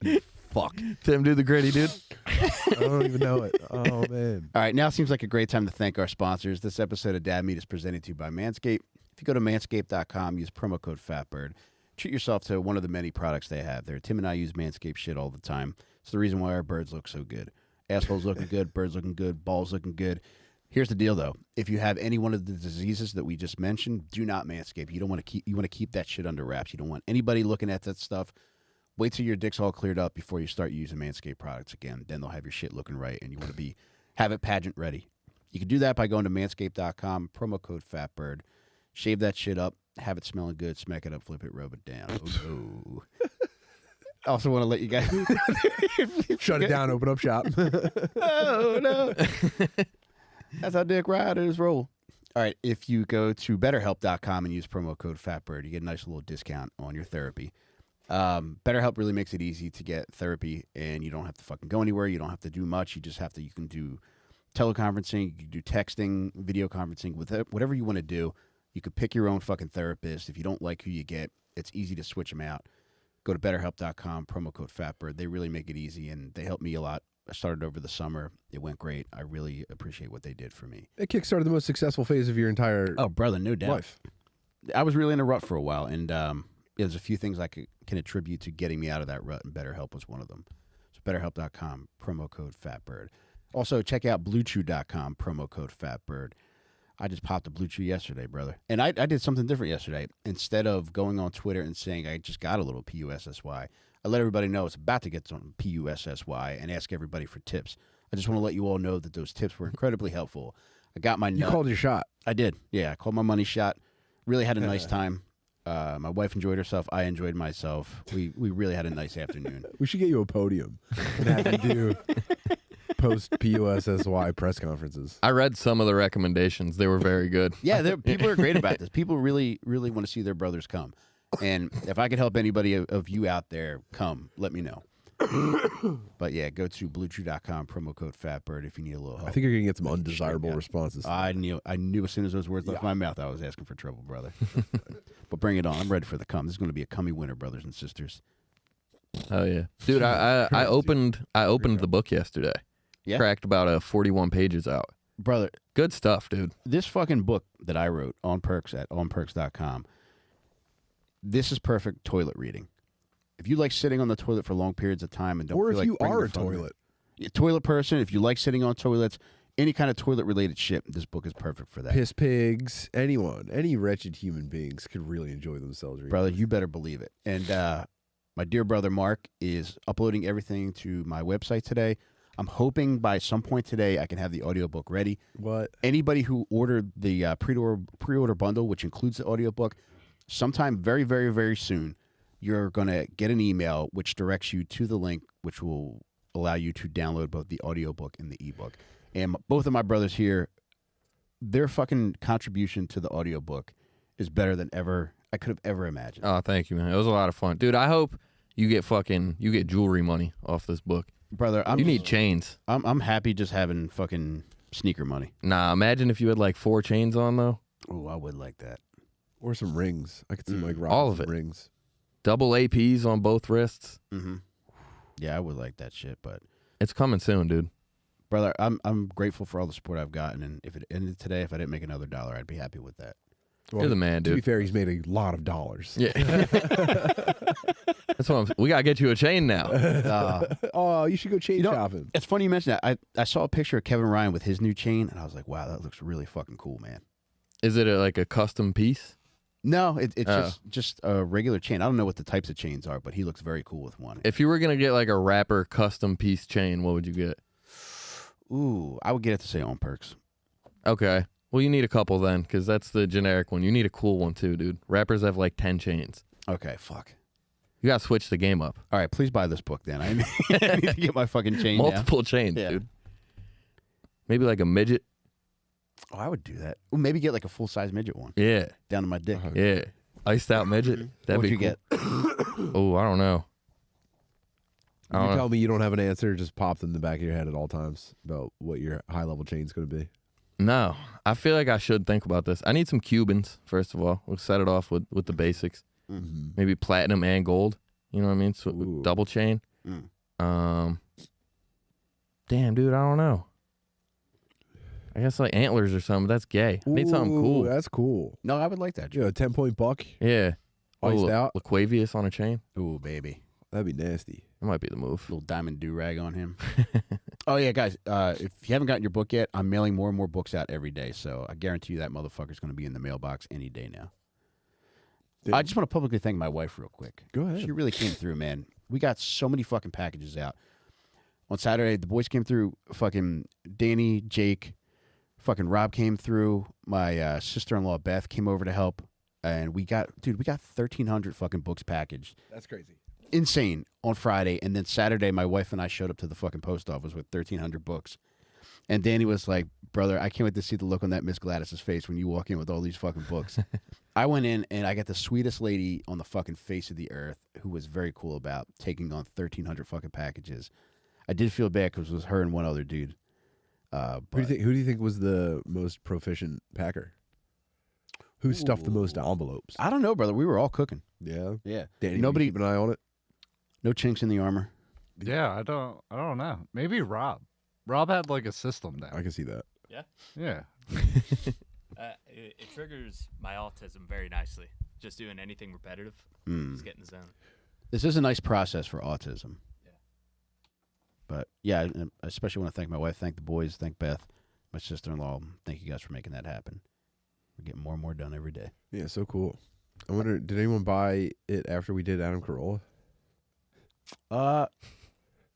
You fuck. Tim, do the gritty, dude. I don't even know it. Oh, man. All right, now seems like a great time to thank our sponsors. This episode of Dad Meat is presented to you by Manscaped. If you go to manscaped.com, use promo code FATBIRD. Treat yourself to one of the many products they have there. Tim and I use Manscaped shit all the time. It's the reason why our birds look so good. Assholes looking good, birds looking good, balls looking good. Here's the deal, though. If you have any one of the diseases that we just mentioned, do not Manscape. You want to keep that shit under wraps. You don't want anybody looking at that stuff. Wait till your dick's all cleared up before you start using Manscaped products again. Then they'll have your shit looking right, and you want to have it pageant ready. You can do that by going to manscaped.com, promo code FATBIRD. Shave that shit up, have it smelling good, smack it up, flip it, rub it down. Oh, I also want to let you guys Shut it down, open up shop. Oh, no. That's how dick riders roll. All right, if you go to betterhelp.com and use promo code FATBIRD, you get a nice little discount on your therapy. BetterHelp really makes it easy to get therapy, and you don't have to fucking go anywhere. You don't have to do much. You can do teleconferencing, you can do texting, video conferencing, whatever you want to do. You could pick your own fucking therapist. If you don't like who you get, it's easy to switch them out. Go to betterhelp.com, promo code FATBIRD. They really make it easy, and they helped me a lot. I started over the summer. It went great. I really appreciate what they did for me. It kickstarted the most successful phase of your entire Oh, brother, no doubt. life. I was really in a rut for a while, and there's a few things I can attribute to getting me out of that rut, and BetterHelp was one of them. So betterhelp.com, promo code FATBIRD. Also, check out bluechew.com, promo code FATBIRD. I just popped a Blue Chew yesterday, brother. And I did something different yesterday. Instead of going on Twitter and saying I just got a little PUSSY, I let everybody know it's about to get some PUSSY and ask everybody for tips. I just want to let you all know that those tips were incredibly helpful. I got my You nut. called your shot. I did. Yeah, I called my money shot. Really had a nice time. My wife enjoyed herself. I enjoyed myself. We really had a nice afternoon. We should get you a podium and have you do post PUSSY press conferences. I read some of the recommendations. They were very good. Yeah, people are great about this. People really, really want to see their brothers come. And if I could help anybody of you out there come, let me know. But yeah, go to bluechew.com, promo code FATBIRD if you need a little help. I think you're gonna get some Shit, undesirable yeah. responses. I knew as soon as those words left my mouth, I was asking for trouble, brother. But bring it on. I'm ready for the cum. This is going to be a cummy winter, brothers and sisters. Oh yeah, dude. I opened the book yesterday. Yeah? Cracked about 41 pages out. Brother, Good stuff, dude. this fucking book that I wrote on Percs at onpercs.com, this is perfect toilet reading. If you like sitting on the toilet for long periods of time and don't Or feel if like you bringing are the a phone- toilet. toilet person, if you like sitting on toilets, any kind of toilet related shit, this book is perfect for that. Piss pigs, anyone, any wretched human beings could really enjoy themselves. reading Brother, this. you better believe it. And my dear brother Mark is uploading everything to my website today. I'm hoping by some point today I can have the audiobook ready. What? Anybody who ordered the pre-order bundle, which includes the audiobook, sometime very, very, very soon, you're going to get an email which directs you to the link, which will allow you to download both the audiobook and the ebook. And both of my brothers here, their fucking contribution to the audiobook is better than I could have ever imagined. Oh, thank you, man. It was a lot of fun, dude. I hope you get jewelry money off this book. Brother, You need chains. I'm happy just having fucking sneaker money. Nah, imagine if you had like 4 chains on though. Oh, I would like that. Or some rings. I could see Mike rocking All of some it. rings. Double APs on both wrists. Mm-hmm. Yeah, I would like that shit, but It's coming soon, dude. brother, I'm grateful for all the support I've gotten, and if it ended today, if I didn't make another $1, I'd be happy with that. You're the man, To be dude. fair, he's made a lot of dollars. Yeah. That's what we gotta get you a chain now. Oh, you should go chain You know- shopping. It's funny you mention that. I saw a picture of Kevin Ryan with his new chain, and I was like, wow, that looks really fucking cool, man. Is it like a custom piece? No, it's Oh. just a regular chain. I don't know what the types of chains are, but he looks very cool with one. If you were gonna get like a rapper custom piece chain, what would you get? Ooh, I would get it to say on Perks. Okay. Well, you need a couple then, because that's the generic one. You need a cool one too, dude. Rappers have like 10 chains. Okay, fuck. You gotta switch the game up. All right, please buy this book then. I need to get my fucking chain now. Multiple chains, Yeah. dude. Maybe like a midget. Oh, I would do that. Ooh, maybe get like a full size midget one Yeah. down to my dick. Yeah. Iced out midget. That'd What'd be you cool. get? Oh, I don't know. I You don't know. tell me you don't have an answer, just pop in the back of your head at all times about what your high level chain's going to be. No. I feel like I should think about this. I need some Cubans, first of all. We'll set it off with the basics. Mm-hmm. Maybe platinum and gold. You know what I mean? So Ooh. double chain. Mm. Damn, dude, I don't know. I guess like antlers or something. That's gay. I need something cool. That's cool. No, I would like that. You know, a 10-point buck, Yeah. iced Oh, out. Laquavius on a chain. Ooh, baby. That'd be nasty. That might be the move. Little diamond do-rag on him. Oh, yeah, guys. If you haven't gotten your book yet, I'm mailing more and more books out every day. So I guarantee you that motherfucker's going to be in the mailbox any day now. Dude. I just want to publicly thank my wife real quick. Go ahead. She really came through, man. We got so many fucking packages out. On Saturday, the boys came through. Fucking Danny, Jake, fucking Rob came through. My sister-in-law, Beth, came over to help. And we got 1,300 fucking books packaged. That's crazy. Insane on Friday. And then Saturday, my wife and I showed up to the fucking post office with 1,300 books. And Danny was like, brother, I can't wait to see the look on that Miss Gladys's face when you walk in with all these fucking books. I went in and I got the sweetest lady on the fucking face of the earth who was very cool about taking on 1,300 fucking packages. I did feel bad because it was her and one other dude. Who do you think was the most proficient packer? Who stuffed the most envelopes? I don't know, brother. We were all cooking. Yeah. Yeah. Danny, Nobody- keep an eye on it. No chinks in the armor. Yeah, I don't know. Maybe Rob. Rob had like a system down. I can see that. Yeah. It triggers my autism very nicely. Just doing anything repetitive, Mm. just get in the zone. This is a nice process for autism. Yeah. But yeah, I especially want to thank my wife, thank the boys, thank Beth, my sister-in-law. Thank you guys for making that happen. We're getting more and more done every day. Yeah, so cool. I wonder, did anyone buy it after we did Adam Carolla?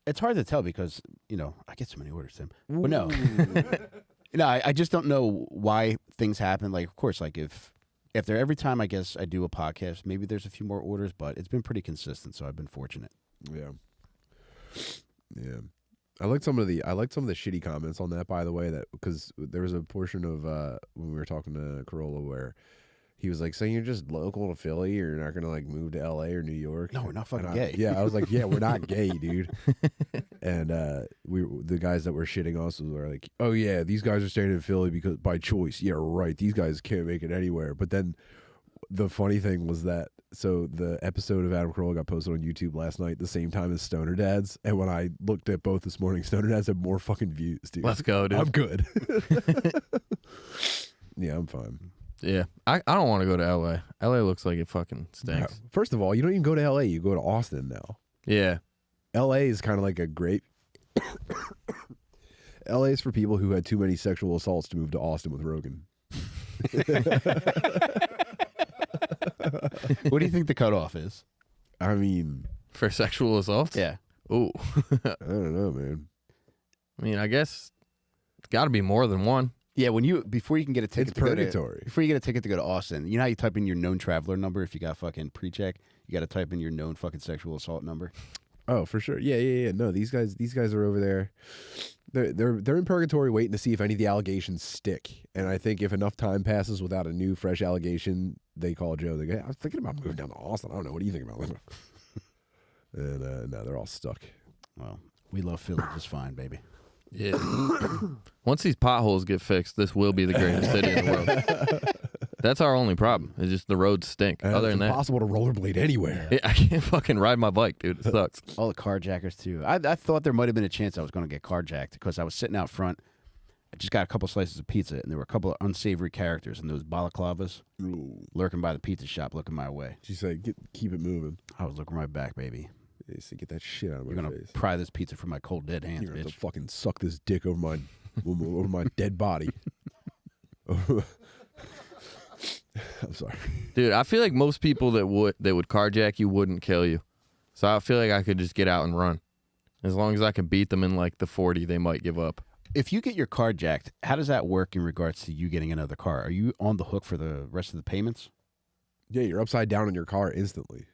It's hard to tell because, I get so many orders, Tim. But no. I just don't know why things happen. Like, of course, like if they're every time I guess I do a podcast, maybe there's a few more orders, but it's been pretty consistent, so I've been fortunate. Yeah. Yeah. I liked some of the shitty comments on that, by the way, that because there was a portion of when we were talking to Carolla where He was like, so you're just local to Philly? You're not going to like move to LA or New York? No, we're not fucking And gay. Yeah, I was like, yeah, we're not gay, dude. And the guys that were shitting us were like, oh yeah, these guys are staying in Philly because by choice. Yeah, right. These guys can't make it anywhere. But then the funny thing was that, so the episode of Adam Carolla got posted on YouTube last night, the same time as Stoner Dads. And when I looked at both this morning, Stoner Dads had more fucking views, dude. Let's go, dude. I'm good. Yeah, I'm fine. Yeah, I don't want to go to LA. LA looks like it fucking stinks. First of all, you don't even go to LA. You go to Austin now. Yeah. LA is kind of like a great. LA is for people who had too many sexual assaults to move to Austin with Rogan. What do you think the cutoff is? I mean, For sexual assault? Yeah. Ooh. I don't know, man. I mean, I guess it's got to be more than one. Yeah, before you can get a ticket It's to go to, purgatory. before you get a ticket to go to Austin, you know how you type in your known traveler number if you got fucking pre-check? You got to type in your known fucking sexual assault number. Oh, for sure. Yeah. No, these guys are over there. They're in purgatory waiting to see if any of the allegations stick. And I think if enough time passes without a new fresh allegation, they call Joe. They go, hey, I was thinking about moving down to Austin. I don't know. What do you think about that? And no, they're all stuck. Well, we love Philly just fine, baby. Yeah. Once these potholes get fixed, this will be the greatest city in the world. That's our only problem. It's just the roads stink. And Other it's than that, impossible to rollerblade anywhere. I can't fucking ride my bike, dude. It sucks. All the carjackers, too. I thought there might have been a chance I was going to get carjacked because I was sitting out front. I just got a couple slices of pizza, and there were a couple of unsavory characters in those balaclavas lurking by the pizza shop looking my way. She said, keep it moving. I was looking right back, baby. He said, get that shit out of my You're going to face. pry this pizza from my cold, dead hands, You're going to bitch. fucking suck this dick over my over my dead body. I'm sorry. Dude, I feel like most people that would carjack you wouldn't kill you. So I feel like I could just get out and run. As long as I can beat them in like the 40, they might give up. If you get your car jacked, how does that work in regards to you getting another car? Are you on the hook for the rest of the payments? Yeah, you're upside down in your car instantly.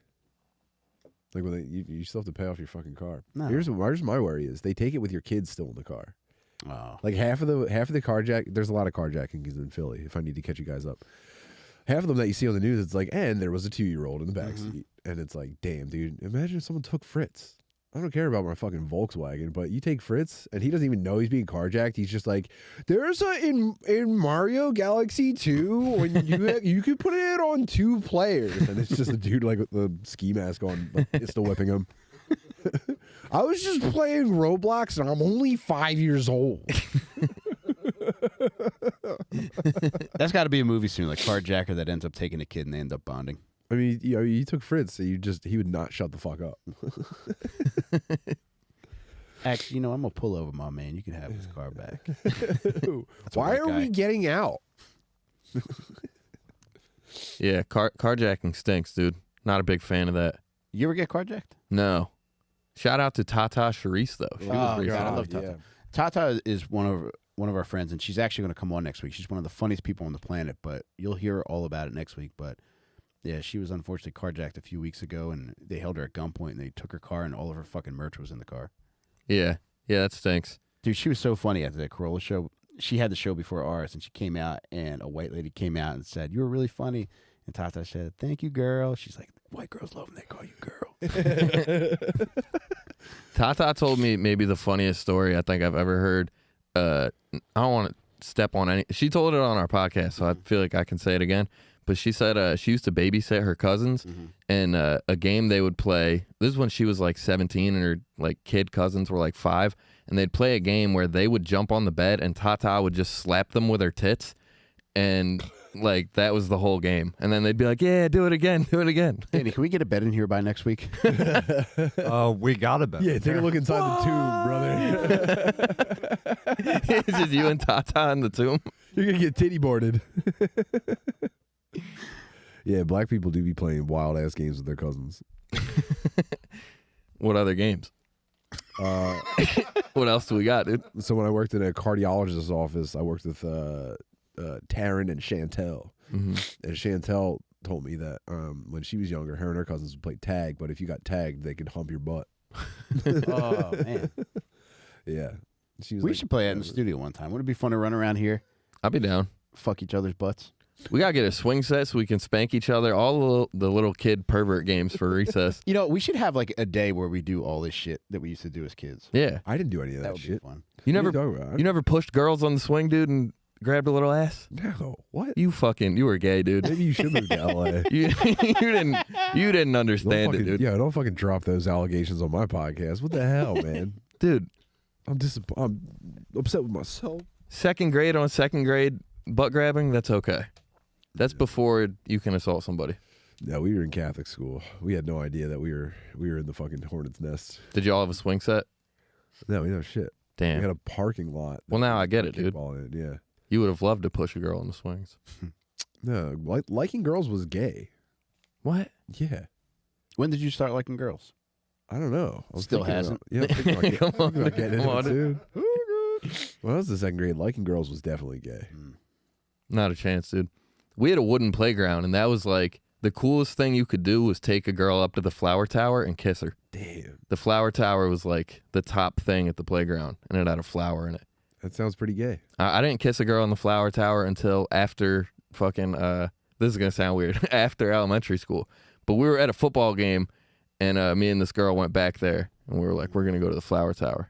Like when you still have to pay off your fucking car. No. Here's my worry is they take it with your kids still in the car. Oh. Like half of the carjack. There's a lot of carjackings in Philly. If I need to catch you guys up, half of them that you see on the news, it's like, and there was a 2-year-old in the back seat, and it's like, damn, dude, imagine if someone took Fritz. I don't care about my fucking Volkswagen, but you take Fritz, and he doesn't even know he's being carjacked. He's just like, there's in Mario Galaxy 2 when you could put it on 2 players, and it's just a dude like with the ski mask on, like, pistol whipping him. I was just playing Roblox, and I'm only 5 years old. That's got to be a movie soon, like Carjacker that ends up taking a kid and they end up bonding. I mean, you took Fritz, so he would not shut the fuck up. Actually, I'm going to pull over, my man. You can have his car back. Why are we getting out? Yeah, carjacking stinks, dude. Not a big fan of that. You ever get carjacked? No. Shout out to Tata Sharice, though. She was pretty God, I solid. love Tata. Tata is one of our friends, and she's actually going to come on next week. She's one of the funniest people on the planet, but you'll hear all about it next week. But yeah, she was unfortunately carjacked a few weeks ago, and they held her at gunpoint, and they took her car, and all of her fucking merch was in the car. Yeah, that stinks. Dude, she was so funny at the Corolla show. She had the show before ours, and she came out, and a white lady came out and said, "You were really funny." And Tata said, "Thank you, girl." She's like, "White girls love when they call you girl." Tata told me maybe the funniest story I think I've ever heard. I don't want to step on any. She told it on our podcast, so I feel like I can say it again. But she said she used to babysit her cousins, and a game they would play. This is when she was like 17, and her like kid cousins were like 5, and they'd play a game where they would jump on the bed, and Tata would just slap them with her tits, and like that was the whole game. And then they'd be like, "Yeah, do it again, do it again." Danny, can we get a bed in here by next week? We got a bed. Yeah, take a look inside the tomb, brother. It's just you and Tata in the tomb. You're gonna get titty boarded. Yeah, black people do be playing wild ass games with their cousins. What other games? What else do we got, dude? So when I worked in a cardiologist's office, I worked with Taryn and Chantel. And Chantel told me that when she was younger, her and her cousins would play tag, but if you got tagged, they could hump your butt. Oh, man. Yeah. She was We like, should play it in the studio one time. Wouldn't it be fun to run around here, I'll be down. fuck each other's butts? We gotta get a swing set so we can spank each other. All the little kid pervert games for recess. You know, we should have like a day where we do all this shit that we used to do as kids. Yeah. I didn't do any of that, That would be shit. fun. You What never are you talking about? you never pushed girls on the swing, dude, and grabbed a little ass? No. What? You were gay, dude. Maybe you should move to LA. You didn't understand it, dude. Yeah, don't fucking drop those allegations on my podcast. What the hell, man? Dude, I'm upset with myself. second grade butt grabbing, that's okay. That's before you can assault somebody. No, we were in Catholic school. We had no idea that we were in the fucking hornet's nest. Did you all have a swing set? No, we know shit. Damn. We had a parking lot. Well, now I get it, dude. Kickball in, yeah. You would have loved to push a girl in the swings. No, liking girls was gay. What? Yeah. When did you start liking girls? I don't know. I was Still thinking hasn't. About, yeah, I'm thinking Come on, about getting come into on. it, too. When I was in second grade, liking girls was definitely gay. Not a chance, dude. We had a wooden playground, and that was like the coolest thing you could do was take a girl up to the flower tower and kiss her. Damn. The flower tower was like the top thing at the playground, and it had a flower in it. That sounds pretty gay. I didn't kiss a girl in the flower tower until after fucking, this is going to sound weird, after elementary school. But we were at a football game, and me and this girl went back there, and we were like, we're going to go to the flower tower.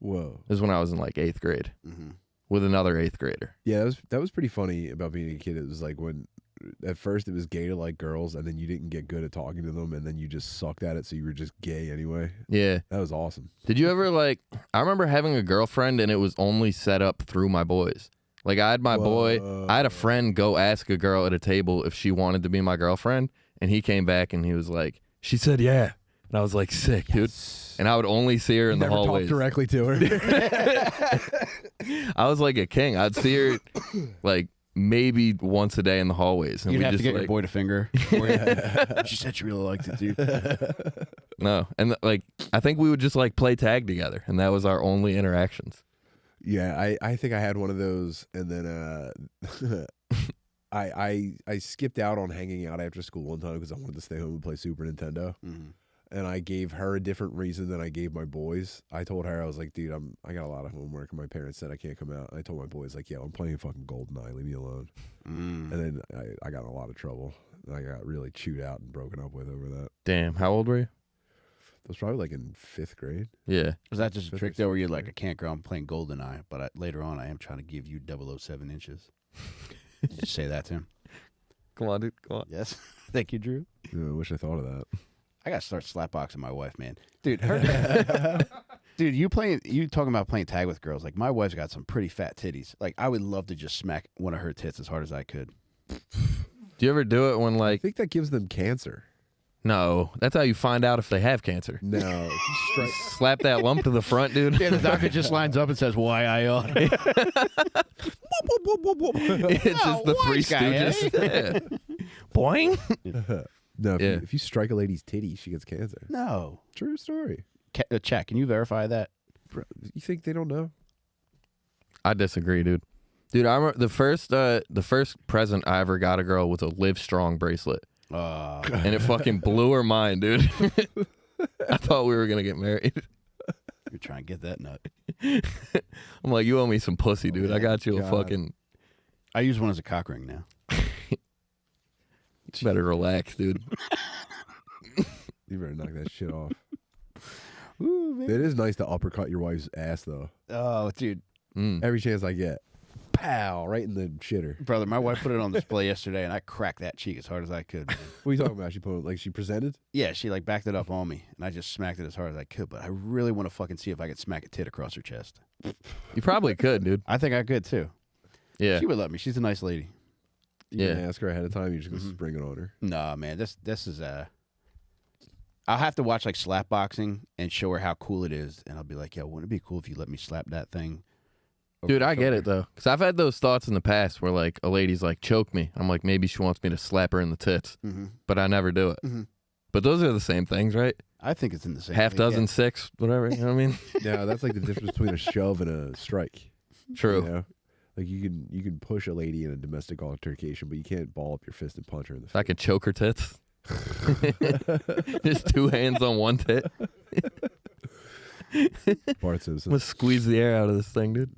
Whoa. This is when I was in like 8th grade Mm-hmm. with another 8th grader. Yeah, that was pretty funny about being a kid. It was like when at first it was gay to like girls, and then you didn't get good at talking to them, and then you just sucked at it, so you were just gay anyway. Yeah. That was awesome. Did you ever like, I remember having a girlfriend and it was only set up through my boys. Like I had my boy, I had a friend go ask a girl at a table if she wanted to be my girlfriend, and he came back and he was like, she said yeah. And I was like, sick, dude. And I would only see her in the Never hallways. talk directly to her. I was like a king. I'd see her like maybe once a day in the hallways. And You'd we have to just get like, your boy to finger. her. She said she really liked it, dude. no. And like, I think we would just like play tag together, and that was our only interactions. Yeah, I think I had one of those, and then I skipped out on hanging out after school one time because I wanted to stay home and play Super Nintendo. Mm-hmm. And I gave her a different reason than I gave my boys. I told her, I was like, dude, I got a lot of homework, and my parents said I can't come out. And I told my boys, like, yeah, I'm playing fucking GoldenEye, leave me alone. And then I got in a lot of trouble. I got really chewed out and broken up with over that. Damn. How old were you? That was probably like in 5th grade. Yeah. Was that just a Fifth trick or though, where you're sixth like, I grade. can't go, I'm playing GoldenEye, but later on I am trying to give you 007 inches. Did you say that to him? Come on, dude. Come on. Yes. Thank you, Drew. Yeah, I wish I thought of that. I gotta start slapboxing my wife, man. Dude, dude, you talking about playing tag with girls? Like my wife's got some pretty fat titties. Like I would love to just smack one of her tits as hard as I could. Do you ever do it when I like, think that gives them cancer. no, that's how you find out if they have cancer. No. If you strike, Slap that lump to the front, dude. Yeah, the doctor just lines up and says, "Why I ought." It's just the Three wise guy, eh? Stooges. Yeah. Boing. no, Yeah. if you strike a lady's titty, she gets cancer. No. True story. Chat, can you verify that? Bro, you think they don't know? I disagree, dude. Dude, I remember the first present I ever got a girl was a Live Strong bracelet, and it fucking blew her mind, dude. I thought we were gonna get married. You're trying to get that nut. I'm like, you owe me some pussy, dude. I got you a God. fucking. I use one as a cock ring now. Better relax, dude. You better knock that shit off. Ooh, man. It is nice to uppercut your wife's ass, though. Oh, dude. Every chance I get. Pow! Right in the shitter. Brother, my wife put it on display yesterday, and I cracked that cheek as hard as I could. Man. What are you talking about? She put like she presented? Yeah, she like backed it up on me, and I just smacked it as hard as I could. But I really want to fucking see if I could smack a tit across her chest. You probably could, dude. I think I could too. Yeah. She would let me. She's a nice lady. You can Yeah. ask her ahead of time. You're just gonna spring it on her. Nah, man, this is I'll have to watch like slap boxing and show her how cool it is, and I'll be like, "Yo, wouldn't it be cool if you let me slap that thing?" over Dude, the I get shoulder?" it though, because I've had those thoughts in the past where like a lady's like, choke me. I'm like, maybe she wants me to slap her in the tits, but I never do it. But those are the same things, right? I think it's in the same Half thing, dozen, yeah. 6, whatever. You know what I mean? Yeah, that's like the difference between a shove and a strike. True. You know? Like you can push a lady in a domestic altercation, but you can't ball up your fist and punch her in the If I face. could choke her tits. Just 2 hands on one tit. Bart I'm Simpson. gonna squeeze the air out of this thing, dude.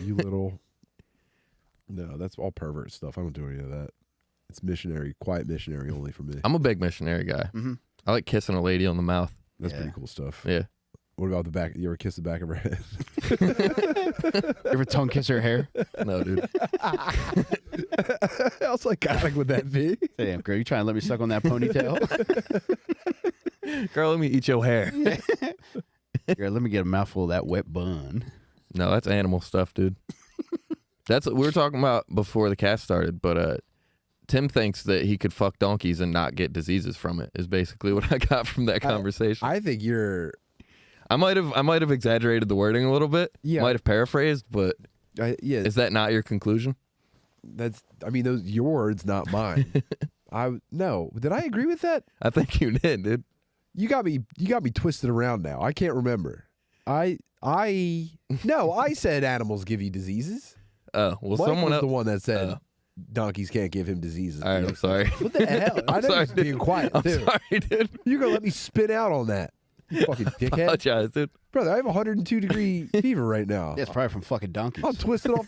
You little. No, that's all pervert stuff. I don't do any of that. It's missionary, quiet missionary only for me. I'm a big missionary guy. Mm-hmm. I like kissing a lady on the mouth. That's Yeah. pretty cool stuff. Yeah. What about the back? You ever kiss the back of her head? You ever tongue kiss her hair? No, dude. How psychotic would that be? Damn, girl, you trying to let me suck on that ponytail? Girl, let me eat your hair. Girl, let me get a mouthful of that wet bun. No, that's animal stuff, dude. That's what we were talking about before the cast started, but Tim thinks that he could fuck donkeys and not get diseases from it, is basically what I got from that conversation. I think you're. I might have exaggerated the wording a little bit. Yeah. Might have paraphrased, but Yeah, is that not your conclusion? that's. I mean, those your words, not mine. No. Did I agree with that? I think you did, dude. You got me twisted around now. I can't remember. No, I said animals give you diseases. Oh, well, Mike someone was else. the one that said donkeys can't give him diseases. All right, I'm sorry. What the hell? I know sorry, you're being quiet I'm too. sorry, dude. You're gonna let me spin out on that, you fucking dickhead, Apologize, dude. brother. I have 102-degree fever right now. Yeah, it's probably from fucking donkeys. I'm twisted off.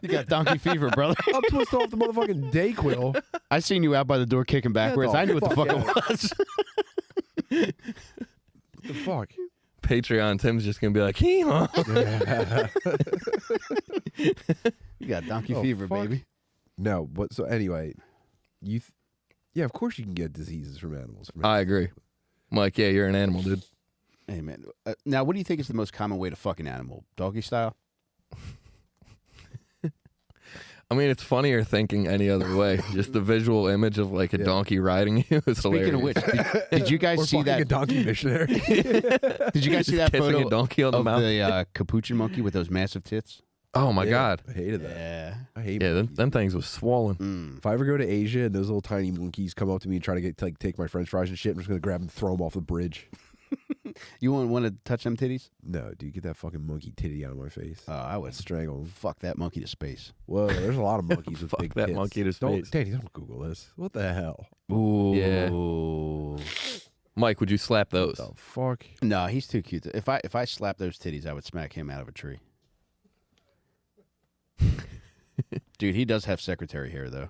You got donkey fever, brother. I'm twisted off the motherfucking Dayquil. I seen you out by the door kicking backwards. the I knew what the fuck fuck out. it was. What the fuck? Patreon, Tim's just gonna be like, hee-haw. You got donkey Oh, fever, fuck. baby. No, but so anyway, yeah, of course you can get diseases from animals. I agree. I'm like, yeah, you're an animal, dude. Hey, man. Now, what do you think is the most common way to fuck an animal? Doggy style? I mean, it's funnier thinking any other way. Just the visual image of like a donkey riding you is hilarious. Speaking of which, did you guys Or see fucking a that? donkey missionary. Did you guys see that kissing photo a donkey on the of mouth. the capuchin monkey with those massive tits? Oh my Yeah, god. I hated that. Yeah. I hate. Yeah, monkeys. them things was swollen. Mm. If I ever go to Asia and those little tiny monkeys come up to me and try to take my French fries and shit, I'm just gonna grab them, and throw them off the bridge. You wouldn't want to touch them titties? No, dude, get that fucking monkey titty out of my face. I would Strangle them. fuck that monkey to space. Whoa, there's a lot of monkeys with Fuck big that tits. monkey to Don't, space. Danny, don't Google this. What the hell? Ooh. Yeah. Mike, would you slap those? What the fuck? No, he's too cute. If I slap those titties, I would smack him out of a tree. Dude, he does have secretary hair, though.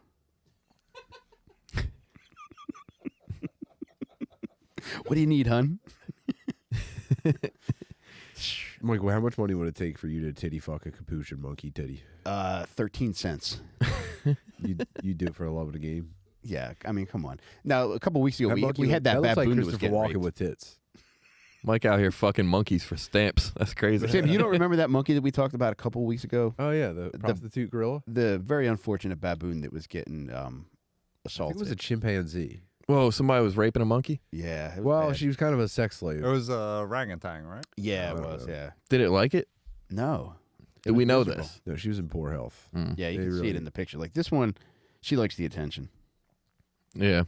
What do you need, hun? I'm like, well, how much money would it take for you to titty fuck a capuchin monkey titty? 13 cents. You do it for the love of the game. Yeah, I mean, come on. Now, a couple weeks ago, That we monkey had that looks like baboon that was Christopher getting Walken raped. with tits. Mike out here fucking monkeys for stamps. That's crazy. Tim, you don't remember that monkey that we talked about a couple weeks ago? Oh yeah, the prostitute gorilla. The very unfortunate baboon that was getting I assaulted. think it was a chimpanzee. Whoa, somebody was raping a monkey? Yeah. It was Well, bad. she was kind of a sex slave. It was a orangutan, right? Yeah, I it don't was. know. Yeah. Did it like it? No. Did we know miserable. this? No, she was in poor health. Mm. Yeah, you They can see really- it in the picture. Like this one, she likes the attention. Yeah.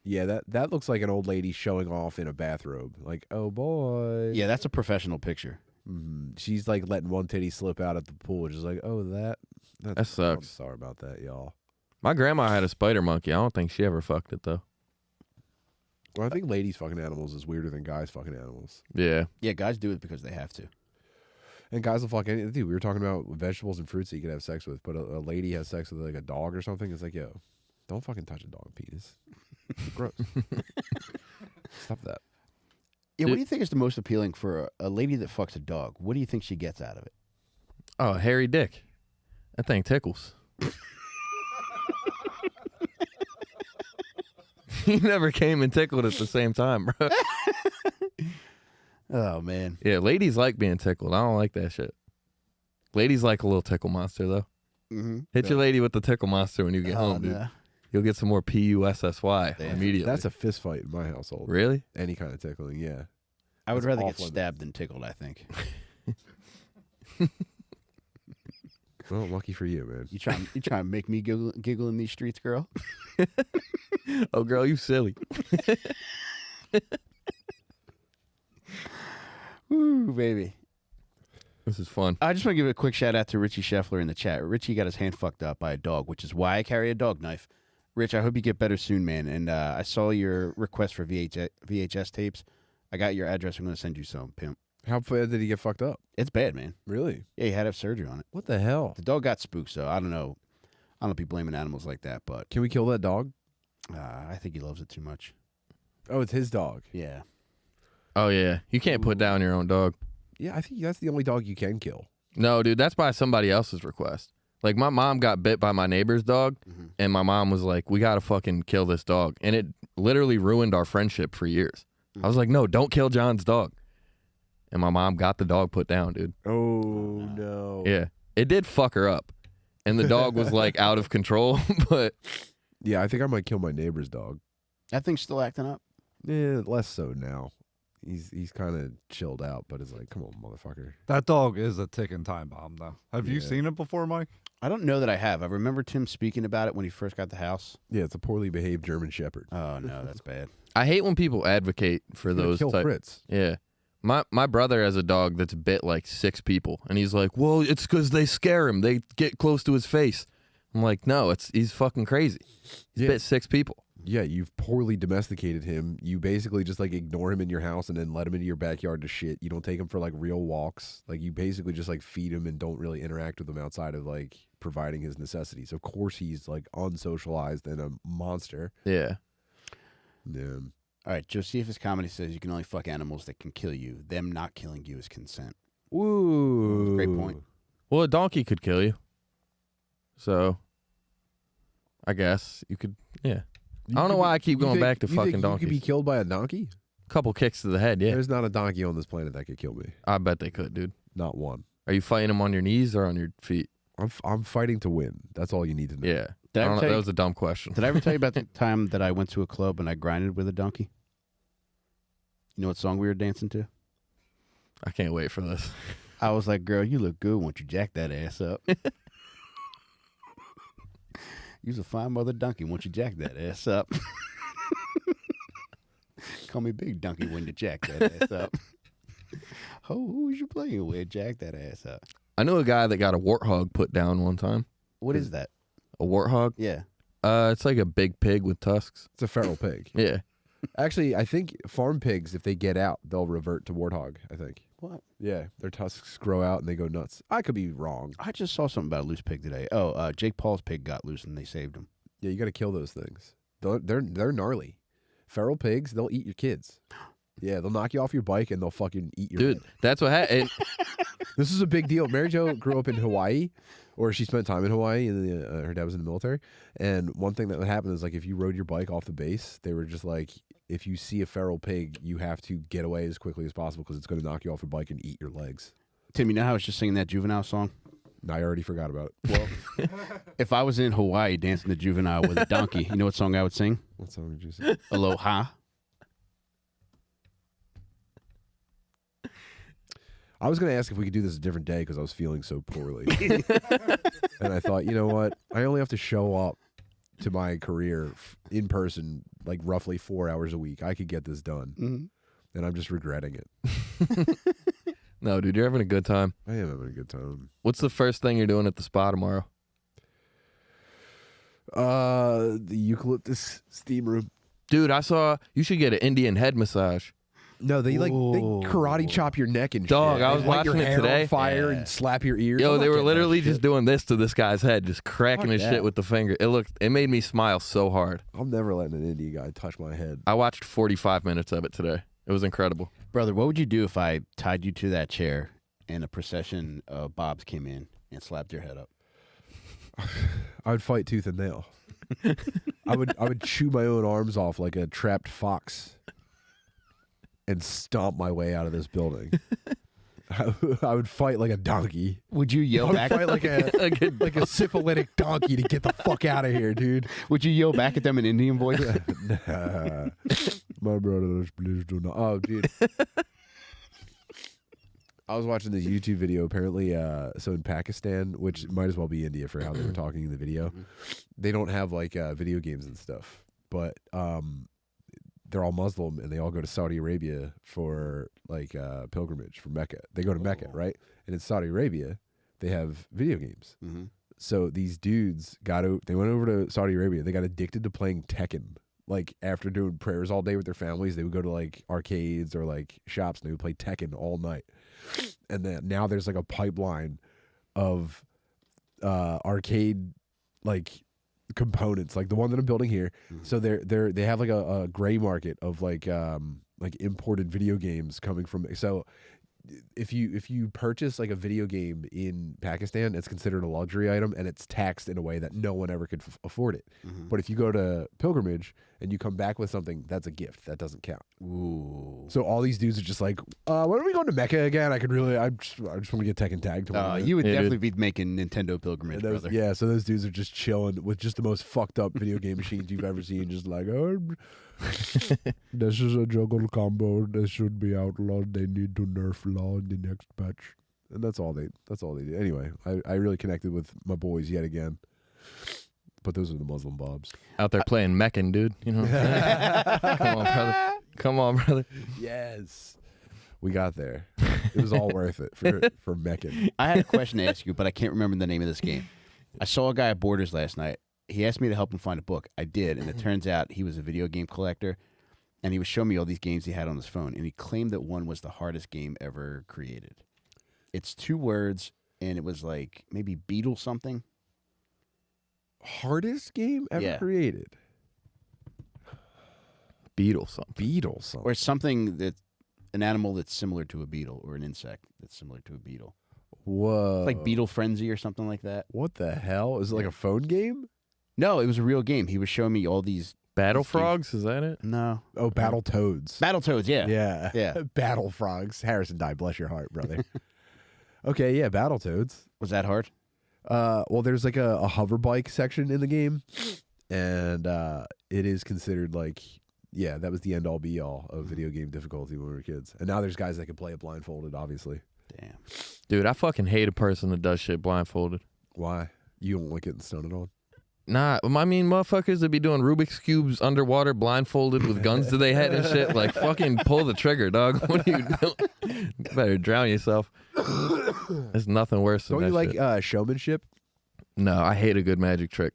Yeah, that looks like an old lady showing off in a bathrobe. Like, oh boy. Yeah, that's a professional picture. She's like letting one titty slip out at the pool, just like, oh That I'm sucks. sorry about that, y'all. My grandma had a spider monkey. I don't think she ever fucked it though. Well, I think ladies fucking animals is weirder than guys fucking animals. Yeah. Yeah, guys do it because they have to. And guys will fuck anything. Dude, we were talking about vegetables and fruits that you could have sex with, but a lady has sex with like a dog or something. It's like, yo, don't fucking touch a dog penis. Gross. Stop that. Yeah, what do you think is the most appealing for a lady that fucks a dog? What do you think she gets out of it? Oh, hairy dick. That thing tickles. He never came and tickled at the same time, bro. Oh man. Yeah, ladies like being tickled. I don't like that shit. Ladies like a little tickle monster though. Mm-hmm. Hit your lady with the tickle monster when you get home, dude. You'll get some more PUSSY Damn. immediately. That's a fist fight in my household. Really? Any kind of tickling, yeah. I would That's rather get off limits. stabbed than tickled, I think. Well, lucky for you, man. You trying to make me giggle in these streets, girl? Oh, girl, you silly. Woo, baby. This is fun. I just want to give a quick shout out to Richie Scheffler in the chat. Richie got his hand fucked up by a dog, which is why I carry a dog knife. Rich, I hope you get better soon, man. And I saw your request for VHS tapes. I got your address. I'm going to send you some, pimp. How bad did he get fucked up? It's bad, man. Really? Yeah, he had to have surgery on it. What the hell? The dog got spooked, so I don't know. I don't know if he's blaming animals like that, but Can we kill that dog? I think he loves it too much. Oh, it's his dog. Yeah. Oh yeah, you can't put down your own dog. Yeah, I think that's the only dog you can kill. No, dude, that's by somebody else's request. Like my mom got bit by my neighbor's dog, and my mom was like, "We gotta fucking kill this dog," and it literally ruined our friendship for years. I was like, "No, don't kill John's dog," and my mom got the dog put down, dude. Oh no. Yeah, it did fuck her up, and the dog was like out of control. But Yeah, I think I might kill my neighbor's dog. That thing's still acting up. Yeah, less so now. He's kind of chilled out, but it's like, come on, motherfucker. That dog is a ticking time bomb, though. Have you Yeah. seen it before, Mike? I don't know that I have. I remember Tim speaking about it when he first got the house. Yeah, it's a poorly behaved German Shepherd. Oh, no, that's bad. I hate when people advocate for Gonna those kill type. Fritz. Yeah. My brother has a dog that's bit like 6 people, and he's like, "Well, it's because they scare him. They get close to his face." I'm like, "No, he's fucking crazy. He's Yeah. bit 6 people." Yeah, you've poorly domesticated him. You basically just like ignore him in your house and then let him into your backyard to shit. You don't take him for like real walks. Like you basically just like feed him and don't really interact with him outside of like providing his necessities. Of course, he's like unsocialized and a monster. Yeah. Yeah. All right, Josephus Comedy says you can only fuck animals that can kill you. Them not killing you is consent. Ooh. Great point. Well, a donkey could kill you. So, I guess you could. Yeah. I don't know why I keep going back to fucking You could be donkeys. killed by a donkey? Couple kicks to the head. Yeah. There's not a donkey on this planet that could kill me. I bet they could, dude. Not one. Are you fighting them on your knees or on your feet? I'm fighting to win. That's all you need to know. Yeah. Did I I ever don't know, tell that you- was a dumb question. Did I ever tell you about the time that I went to a club and I grinded with a donkey? You know what song we were dancing to? I can't wait for this. I was like, girl, you look good. Won't you jack that ass up? You's a fine mother donkey. Won't you jack that ass up? Call me big donkey when you jack that ass up. Who was you playing with? Jack that ass up. I knew a guy that got a warthog put down one time. What is that? A warthog? Yeah. It's like a big pig with tusks. It's a feral pig. Yeah. Actually, I think farm pigs, if they get out, they'll revert to warthog, I think. What? Yeah, their tusks grow out and they go nuts. I could be wrong. I just saw something about a loose pig today. Oh, Jake Paul's pig got loose and they saved him. Yeah, you got to kill those things. They're gnarly. Feral pigs, they'll eat your kids. Yeah, they'll knock you off your bike and they'll fucking eat your Dude, head. that's what happened. This is a big deal. Mary Jo grew up in Hawaii, or she spent time in Hawaii, and her dad was in the military. And one thing that would happen is, like, if you rode your bike off the base, they were just like, if you see a feral pig, you have to get away as quickly as possible because it's going to knock you off your bike and eat your legs. Tim, you know how I was just singing that Juvenile song? And I already forgot about it. Well, if I was in Hawaii dancing the Juvenile with a donkey, you know what song I would sing? What song did you say? Aloha. I was going to ask if we could do this a different day because I was feeling so poorly. And I thought, you know what? I only have to show up to my career in person like roughly 4 hours a week. I could get this done. Mm-hmm. And I'm just regretting it. No, dude, you're having a good time. I am having a good time. What's the first thing you're doing at the spa tomorrow? The eucalyptus steam room. Dude, I saw you should get an Indian head massage. No, they they Ooh. karate chop your neck and Dog, shit. I They was light your watching it hair today. on fire Yeah. and slap your ears. Yo, I'm they not were getting that literally shit. just doing this to this guy's head, just cracking Fuck his that. shit with the finger. It made me smile so hard. I'm never letting an Indian guy touch my head. I watched 45 minutes of it today. It was incredible. Brother, what would you do if I tied you to that chair and a procession of Bobs came in and slapped your head up? I would fight tooth and nail. I would chew my own arms off like a trapped fox and stomp my way out of this building. I would fight like a donkey. Would you I yell would back? fight like a syphilitic donkey to get the fuck out of here, dude. Would you yell back at them in Indian voice? My brothers, please do not. Oh, dude. I was watching this YouTube video. Apparently, so in Pakistan, which might as well be India for how they were talking in the video, they don't have like video games and stuff, but they're all Muslim and they all go to Saudi Arabia for like pilgrimage for Mecca. They go to Mecca, right? And in Saudi Arabia, they have video games. Mm-hmm. So these dudes they went over to Saudi Arabia. They got addicted to playing Tekken. like after doing prayers all day with their families, they would go to like arcades or like shops and they would play Tekken all night. And then now there's like a pipeline of arcade like components, like the one that I'm building here. So they have like a gray market of like imported video games coming from. So if you purchase like a video game in Pakistan, it's considered a luxury item and it's taxed in a way that no one ever could afford it. But if you go to pilgrimage and you come back with something, that's a gift. That doesn't count. Ooh. So all these dudes are just like, when are we going to Mecca again? I just want to get Tekken Tag tomorrow. You would Yeah, definitely be making Nintendo pilgrimage, And brother. yeah, so those dudes are just chilling with just the most fucked up video game machines you've ever seen. Just like, oh, this is a juggle combo. This should be outlawed. They need to nerf law in the next patch. And that's all they do. Anyway, I really connected with my boys yet again. But those are the Muslim Bobs. Out there playing Meccan, dude. You know what I'm saying? Come on, brother. Come on, brother. Yes. We got there. It was all worth it for Meccan. I had a question to ask you, but I can't remember the name of this game. I saw a guy at Borders last night. He asked me to help him find a book. I did, and it turns out he was a video game collector, and he was showing me all these games he had on his phone, and he claimed that one was the hardest game ever created. It's 2 words, and it was like maybe Beetle something. Hardest game ever Yeah. created. Beetle something. Beetle something. Or something that, an animal that's similar to a beetle, or an insect that's similar to a beetle. Whoa. Like Beetle Frenzy or something like that. What the hell? Is it like a phone game? No, it was a real game. He was showing me all these. Battle Frogs, is that it? No. Oh, Battle Toads. Battletoads, yeah. Yeah. Yeah. Battle Frogs. Harrison died. Bless your heart, brother. Okay, yeah, Battle Toads. Was that hard? Well, there's like a hover bike section in the game, and it is considered like, yeah, that was the end all be all of video game difficulty when we were kids. And now there's guys that can play it blindfolded, obviously. Damn. Dude, I fucking hate a person that does shit blindfolded. Why? You don't like getting stunted on? Nah, I mean, motherfuckers that be doing Rubik's Cubes underwater, blindfolded with guns to their head and shit. Like, fucking pull the trigger, dog. What are you doing? You better drown yourself. There's nothing worse than Don't that you shit. like showmanship? No, I hate a good magic trick.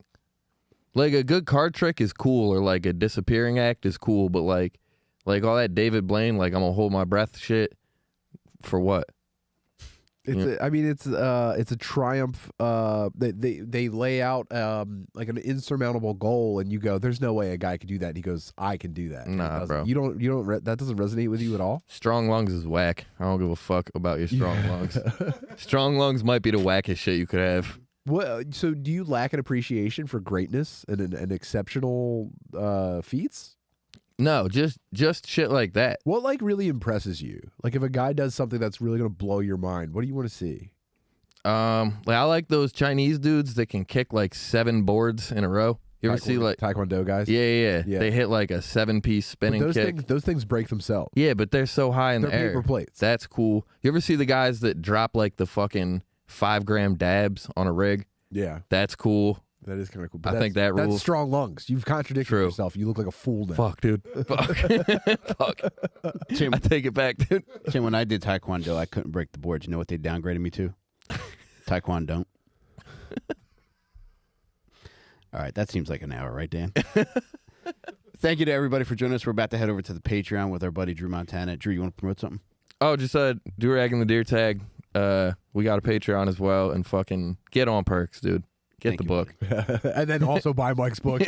Like, a good card trick is cool, or like a disappearing act is cool, but like all that David Blaine, like, I'm gonna hold my breath shit, for what? It's it's a triumph. They lay out like an insurmountable goal, and you go, "There's no way a guy could do that." And he goes, "I can do that." And he Nah, doesn't. bro. You don't. That doesn't resonate with you at all. Strong lungs is whack. I don't give a fuck about your strong lungs. Strong lungs might be the wackest shit you could have. What? So, do you lack an appreciation for greatness and exceptional feats? No, just shit like that. What like really impresses you? Like if a guy does something that's really gonna blow your mind, what do you want to see? Like I like those Chinese dudes that can kick like 7 boards in a row. You ever see like Taekwondo guys? yeah. Yeah. They hit like a 7-piece But spinning kick. those things break themselves. Yeah, but they're so high in They're the air. paper plates. That's cool. You ever see the guys that drop like the fucking 5-gram dabs on a rig? Yeah, That's cool. that is kind of cool. I think that that's rules. strong lungs. You've contradicted True. yourself. You look like a fool now. Fuck, dude. Fuck. Fuck. Tim, I take it back, dude. Tim, when I did Taekwondo, I couldn't break the boards. You know what they downgraded me to? Taekwondo. All right, that seems like an hour, right, Dan? Thank you to everybody for joining us. We're about to head over to the Patreon with our buddy Dru Montana. Drew, you want to promote something? Oh, just Durag and the Deer Tag. We got a Patreon as well, and fucking get on Percs, dude. Get Thank the you, book. And then also buy Mike's book.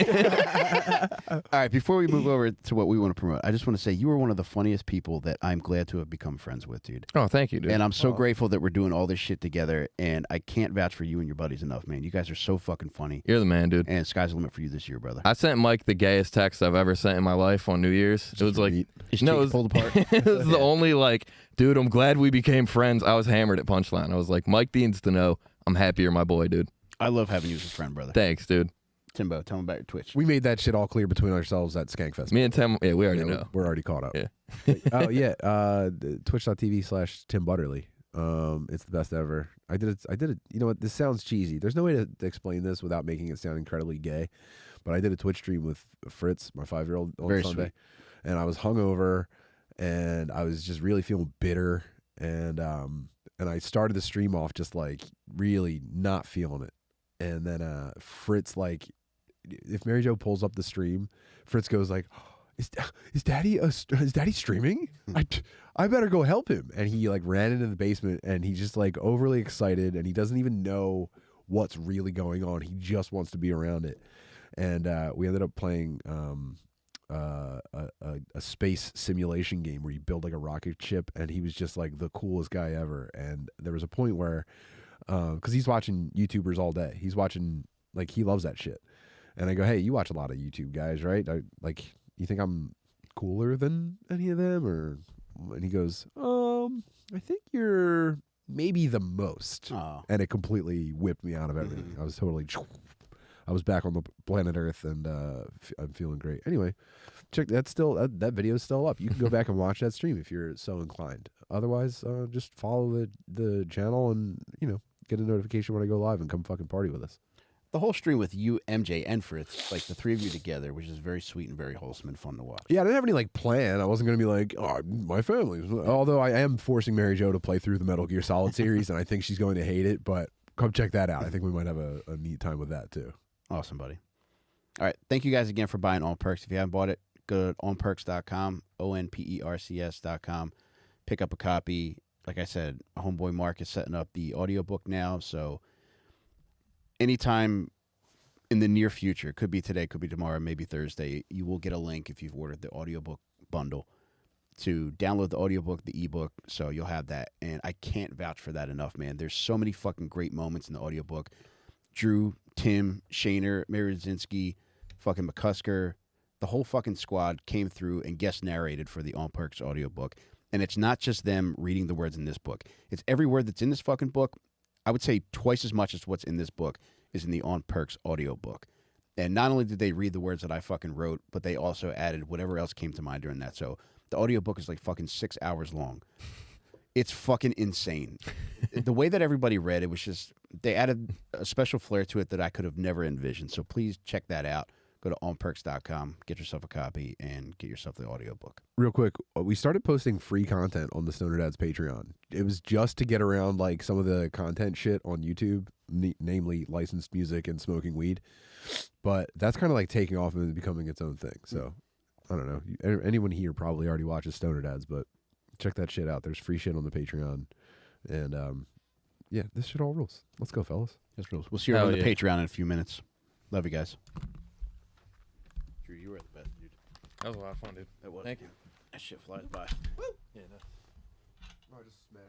All right, before we move over to what we want to promote, I just want to say you are one of the funniest people that I'm glad to have become friends with, dude. Oh, thank you, dude. And I'm so grateful that we're doing all this shit together, and I can't vouch for you and your buddies enough, man. You guys are so fucking funny, You're the man, dude. and sky's the limit for you this year, brother. I sent Mike the gayest text I've ever sent in my life on New Year's. It was like, His no, cheeks pulled apart. it was the only like, dude, I'm glad we became friends. I was hammered at Punchline. I was like, Mike needs to know I'm happy you're my boy, dude. I love having you as a friend, brother. Thanks, dude. Timbo, tell him about your Twitch. We made that shit all clear between ourselves at Skankfest. Me and Tim, yeah, we already Yeah, know. We're already caught up. Yeah. Oh yeah, twitch.tv/Tim Butterly. It's the best ever. I did it. You know what? This sounds cheesy. There's no way to explain this without making it sound incredibly gay. But I did a Twitch stream with Fritz, my 5-year-old, on Very Sunday, sweet. and I was hungover, and I was just really feeling bitter, and I started the stream off just like really not feeling it, and then Fritz like if Mary Jo pulls up the stream, Fritz goes like, is Daddy streaming? I better go help him. And he like ran into the basement, and he's just like overly excited, and he doesn't even know what's really going on. He just wants to be around it. And we ended up playing a space simulation game where you build like a rocket ship, and he was just like the coolest guy ever. And there was a point where because he's watching YouTubers all day, he's watching, like, he loves that shit. And I go, hey, you watch a lot of YouTube guys, right? You think I'm cooler than any of them? Or and he goes, I think you're maybe the most. Oh. And it completely whipped me out of everything. I was totally I was back on the planet Earth, and I'm feeling great. Anyway, check that video is still up. You can go back and watch that stream if you're so inclined. Otherwise, just follow the channel and, you know, get a notification when I go live and come fucking party with us. The whole stream with you, MJ, and Fritz, like the three of you together, which is very sweet and very wholesome and fun to watch. Yeah, I didn't have any like plan. I wasn't gonna be like, oh, my family. Although I am forcing Mary Jo to play through the Metal Gear Solid series, and I think she's going to hate it. But come check that out. I think we might have a neat time with that too. Awesome, buddy. All right. Thank you guys again for buying On Percs. If you haven't bought it, go to onpercs.com, ONPERCS.com. Pick up a copy. Like I said, homeboy Mark is setting up the audiobook now. So anytime in the near future, could be today, could be tomorrow, maybe Thursday, you will get a link if you've ordered the audiobook bundle to download the audiobook, the ebook. So you'll have that. And I can't vouch for that enough, man. There's so many fucking great moments in the audiobook. Dru, Timm, Shaner, Mary Rudzinski, fucking McCusker, the whole fucking squad came through and guest narrated for the On Percs audiobook. And it's not just them reading the words in this book. It's every word that's in this fucking book. I would say twice as much as what's in this book is in the On Percs audiobook. And not only did they read the words that I fucking wrote, but they also added whatever else came to mind during that. So the audiobook is like fucking 6 hours long. It's fucking insane. The way that everybody read it was just, they added a special flair to it that I could have never envisioned. So please check that out. Go to onpercs.com, get yourself a copy, and get yourself the audiobook. Real quick, we started posting free content on the Stoner Dads Patreon. It was just to get around like some of the content shit on YouTube, namely licensed music and smoking weed. But that's kind of like taking off and becoming its own thing. So I don't know. Anyone here probably already watches Stoner Dads, but check that shit out. There's free shit on the Patreon. And yeah, this shit all rules. Let's go, fellas. This rules. We'll see you on the Patreon in a few minutes. Love you guys. Drew, you were the best, dude. That was a lot of fun, dude. That was. Thank you. That shit flies by. Yeah, no. I just smashed.